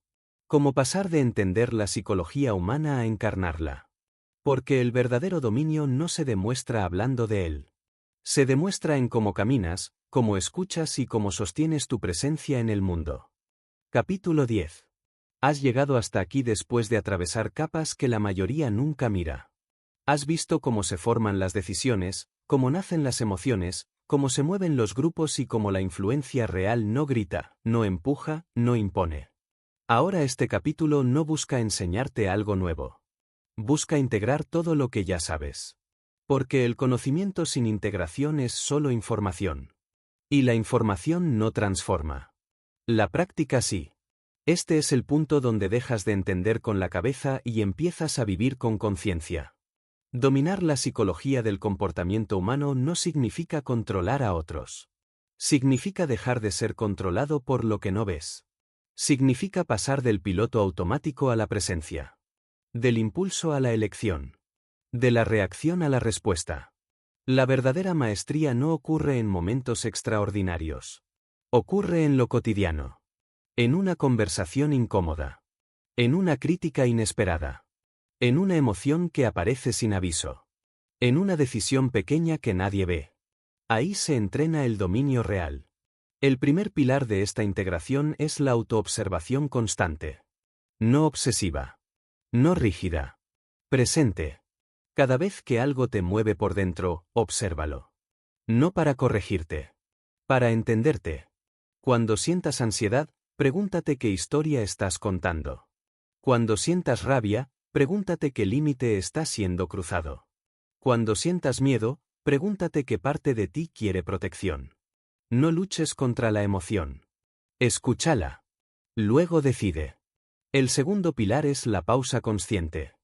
Cómo pasar de entender la psicología humana a encarnarla. Porque el verdadero dominio no se demuestra hablando de él. Se demuestra en cómo caminas, cómo escuchas y cómo sostienes tu presencia en el mundo. Capítulo 10. Has llegado hasta aquí después de atravesar capas que la mayoría nunca mira. Has visto cómo se forman las decisiones, cómo nacen las emociones, cómo se mueven los grupos y cómo la influencia real no grita, no empuja, no impone. Ahora este capítulo no busca enseñarte algo nuevo. Busca integrar todo lo que ya sabes. Porque el conocimiento sin integración es solo información. Y la información no transforma. La práctica sí. Este es el punto donde dejas de entender con la cabeza y empiezas a vivir con conciencia. Dominar la psicología del comportamiento humano no significa controlar a otros. Significa dejar de ser controlado por lo que no ves. Significa pasar del piloto automático a la presencia. Del impulso a la elección. De la reacción a la respuesta. La verdadera maestría no ocurre en momentos extraordinarios. Ocurre en lo cotidiano. En una conversación incómoda. En una crítica inesperada. En una emoción que aparece sin aviso. En una decisión pequeña que nadie ve. Ahí se entrena el dominio real. El primer pilar de esta integración es la autoobservación constante. No obsesiva. No rígida. Presente. Cada vez que algo te mueve por dentro, obsérvalo. No para corregirte. Para entenderte. Cuando sientas ansiedad, pregúntate qué historia estás contando. Cuando sientas rabia, pregúntate qué límite está siendo cruzado. Cuando sientas miedo, pregúntate qué parte de ti quiere protección. No luches contra la emoción. Escúchala. Luego decide. El segundo pilar es la pausa consciente.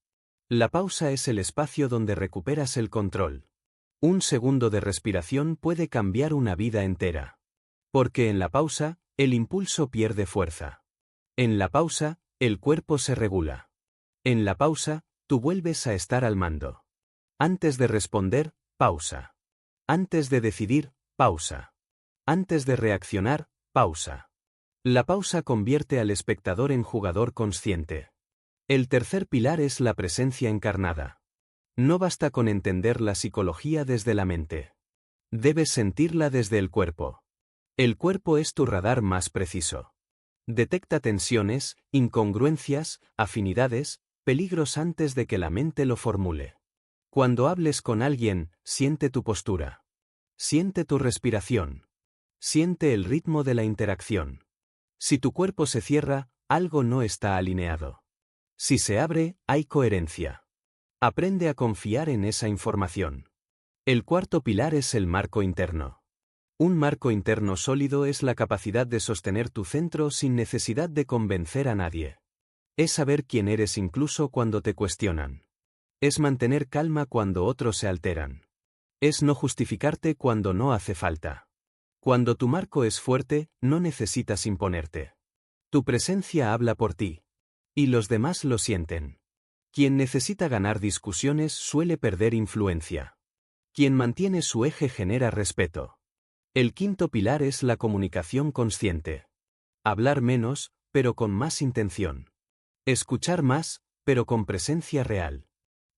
La pausa es el espacio donde recuperas el control. Un segundo de respiración puede cambiar una vida entera. Porque en la pausa, el impulso pierde fuerza. En la pausa, el cuerpo se regula. En la pausa, tú vuelves a estar al mando. Antes de responder, pausa. Antes de decidir, pausa. Antes de reaccionar, pausa. La pausa convierte al espectador en jugador consciente. El tercer pilar es la presencia encarnada. No basta con entender la psicología desde la mente. Debes sentirla desde el cuerpo. El cuerpo es tu radar más preciso. Detecta tensiones, incongruencias, afinidades, peligros antes de que la mente lo formule. Cuando hables con alguien, siente tu postura. Siente tu respiración. Siente el ritmo de la interacción. Si tu cuerpo se cierra, algo no está alineado. Si se abre, hay coherencia. Aprende a confiar en esa información. El cuarto pilar es el marco interno. Un marco interno sólido es la capacidad de sostener tu centro sin necesidad de convencer a nadie. Es saber quién eres incluso cuando te cuestionan. Es mantener calma cuando otros se alteran. Es no justificarte cuando no hace falta. Cuando tu marco es fuerte, no necesitas imponerte. Tu presencia habla por ti. Y los demás lo sienten. Quien necesita ganar discusiones suele perder influencia. Quien mantiene su eje genera respeto. El quinto pilar es la comunicación consciente. Hablar menos, pero con más intención. Escuchar más, pero con presencia real.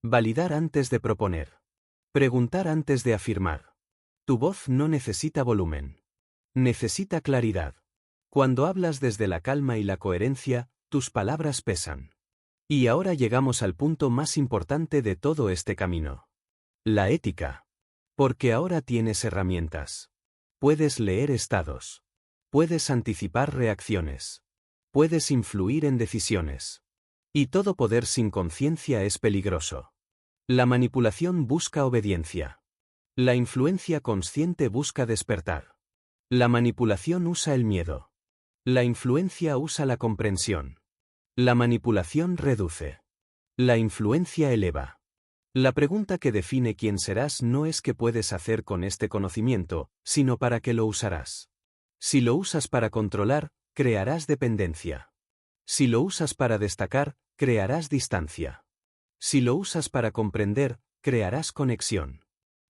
Validar antes de proponer. Preguntar antes de afirmar. Tu voz no necesita volumen. Necesita claridad. Cuando hablas desde la calma y la coherencia, tus palabras pesan. Y ahora llegamos al punto más importante de todo este camino. La ética. Porque ahora tienes herramientas. Puedes leer estados. Puedes anticipar reacciones. Puedes influir en decisiones. Y todo poder sin conciencia es peligroso. La manipulación busca obediencia. La influencia consciente busca despertar. La manipulación usa el miedo. La influencia usa la comprensión. La manipulación reduce. La influencia eleva. La pregunta que define quién serás no es qué puedes hacer con este conocimiento, sino para qué lo usarás. Si lo usas para controlar, crearás dependencia. Si lo usas para destacar, crearás distancia. Si lo usas para comprender, crearás conexión.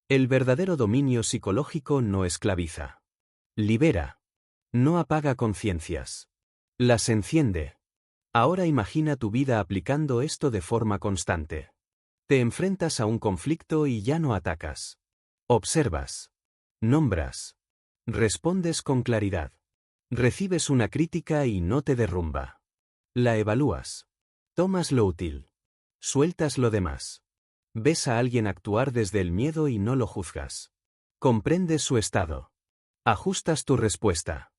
El verdadero dominio psicológico no esclaviza. Libera. No apaga conciencias. Las enciende. Ahora imagina tu vida aplicando esto de forma constante. Te enfrentas a un conflicto y ya no atacas. Observas. Nombras. Respondes con claridad. Recibes una crítica y no te derrumba. La evalúas. Tomas lo útil. Sueltas lo demás. Ves a alguien actuar desde el miedo y no lo juzgas. Comprendes su estado. Ajustas tu respuesta.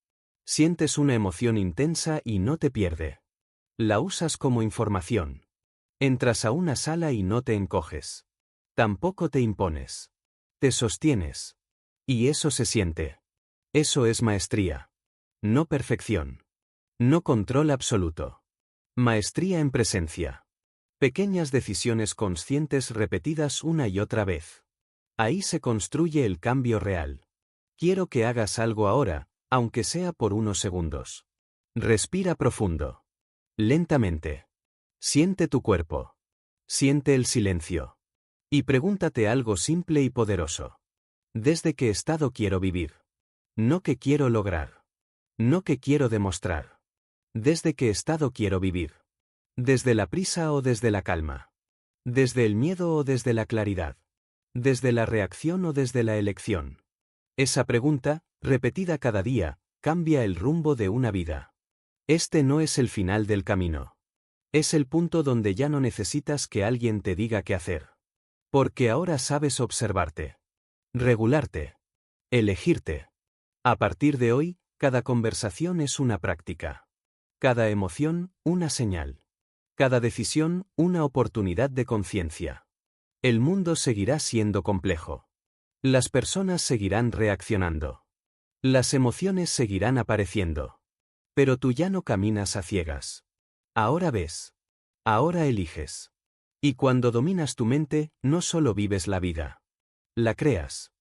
Sientes una emoción intensa y no te pierde. La usas como información. Entras a una sala y no te encoges. Tampoco te impones. Te sostienes. Y eso se siente. Eso es maestría. No perfección. No control absoluto. Maestría en presencia. Pequeñas decisiones conscientes repetidas una y otra vez. Ahí se construye el cambio real. Quiero que hagas algo ahora, aunque sea por unos segundos. Respira profundo. Lentamente. Siente tu cuerpo. Siente el silencio. Y pregúntate algo simple y poderoso. ¿Desde qué estado quiero vivir? No qué quiero lograr. No qué quiero demostrar. ¿Desde qué estado quiero vivir? ¿Desde la prisa o desde la calma? ¿Desde el miedo o desde la claridad? ¿Desde la reacción o desde la elección? Esa pregunta, repetida cada día, cambia el rumbo de una vida. Este no es el final del camino. Es el punto donde ya no necesitas que alguien te diga qué hacer. Porque ahora sabes observarte. Regularte. Elegirte. A partir de hoy, cada conversación es una práctica. Cada emoción, una señal. Cada decisión, una oportunidad de conciencia. El mundo seguirá siendo complejo. Las personas seguirán reaccionando. Las emociones seguirán apareciendo. Pero tú ya no caminas a ciegas. Ahora ves. Ahora eliges. Y cuando dominas tu mente, no solo vives la vida. La creas.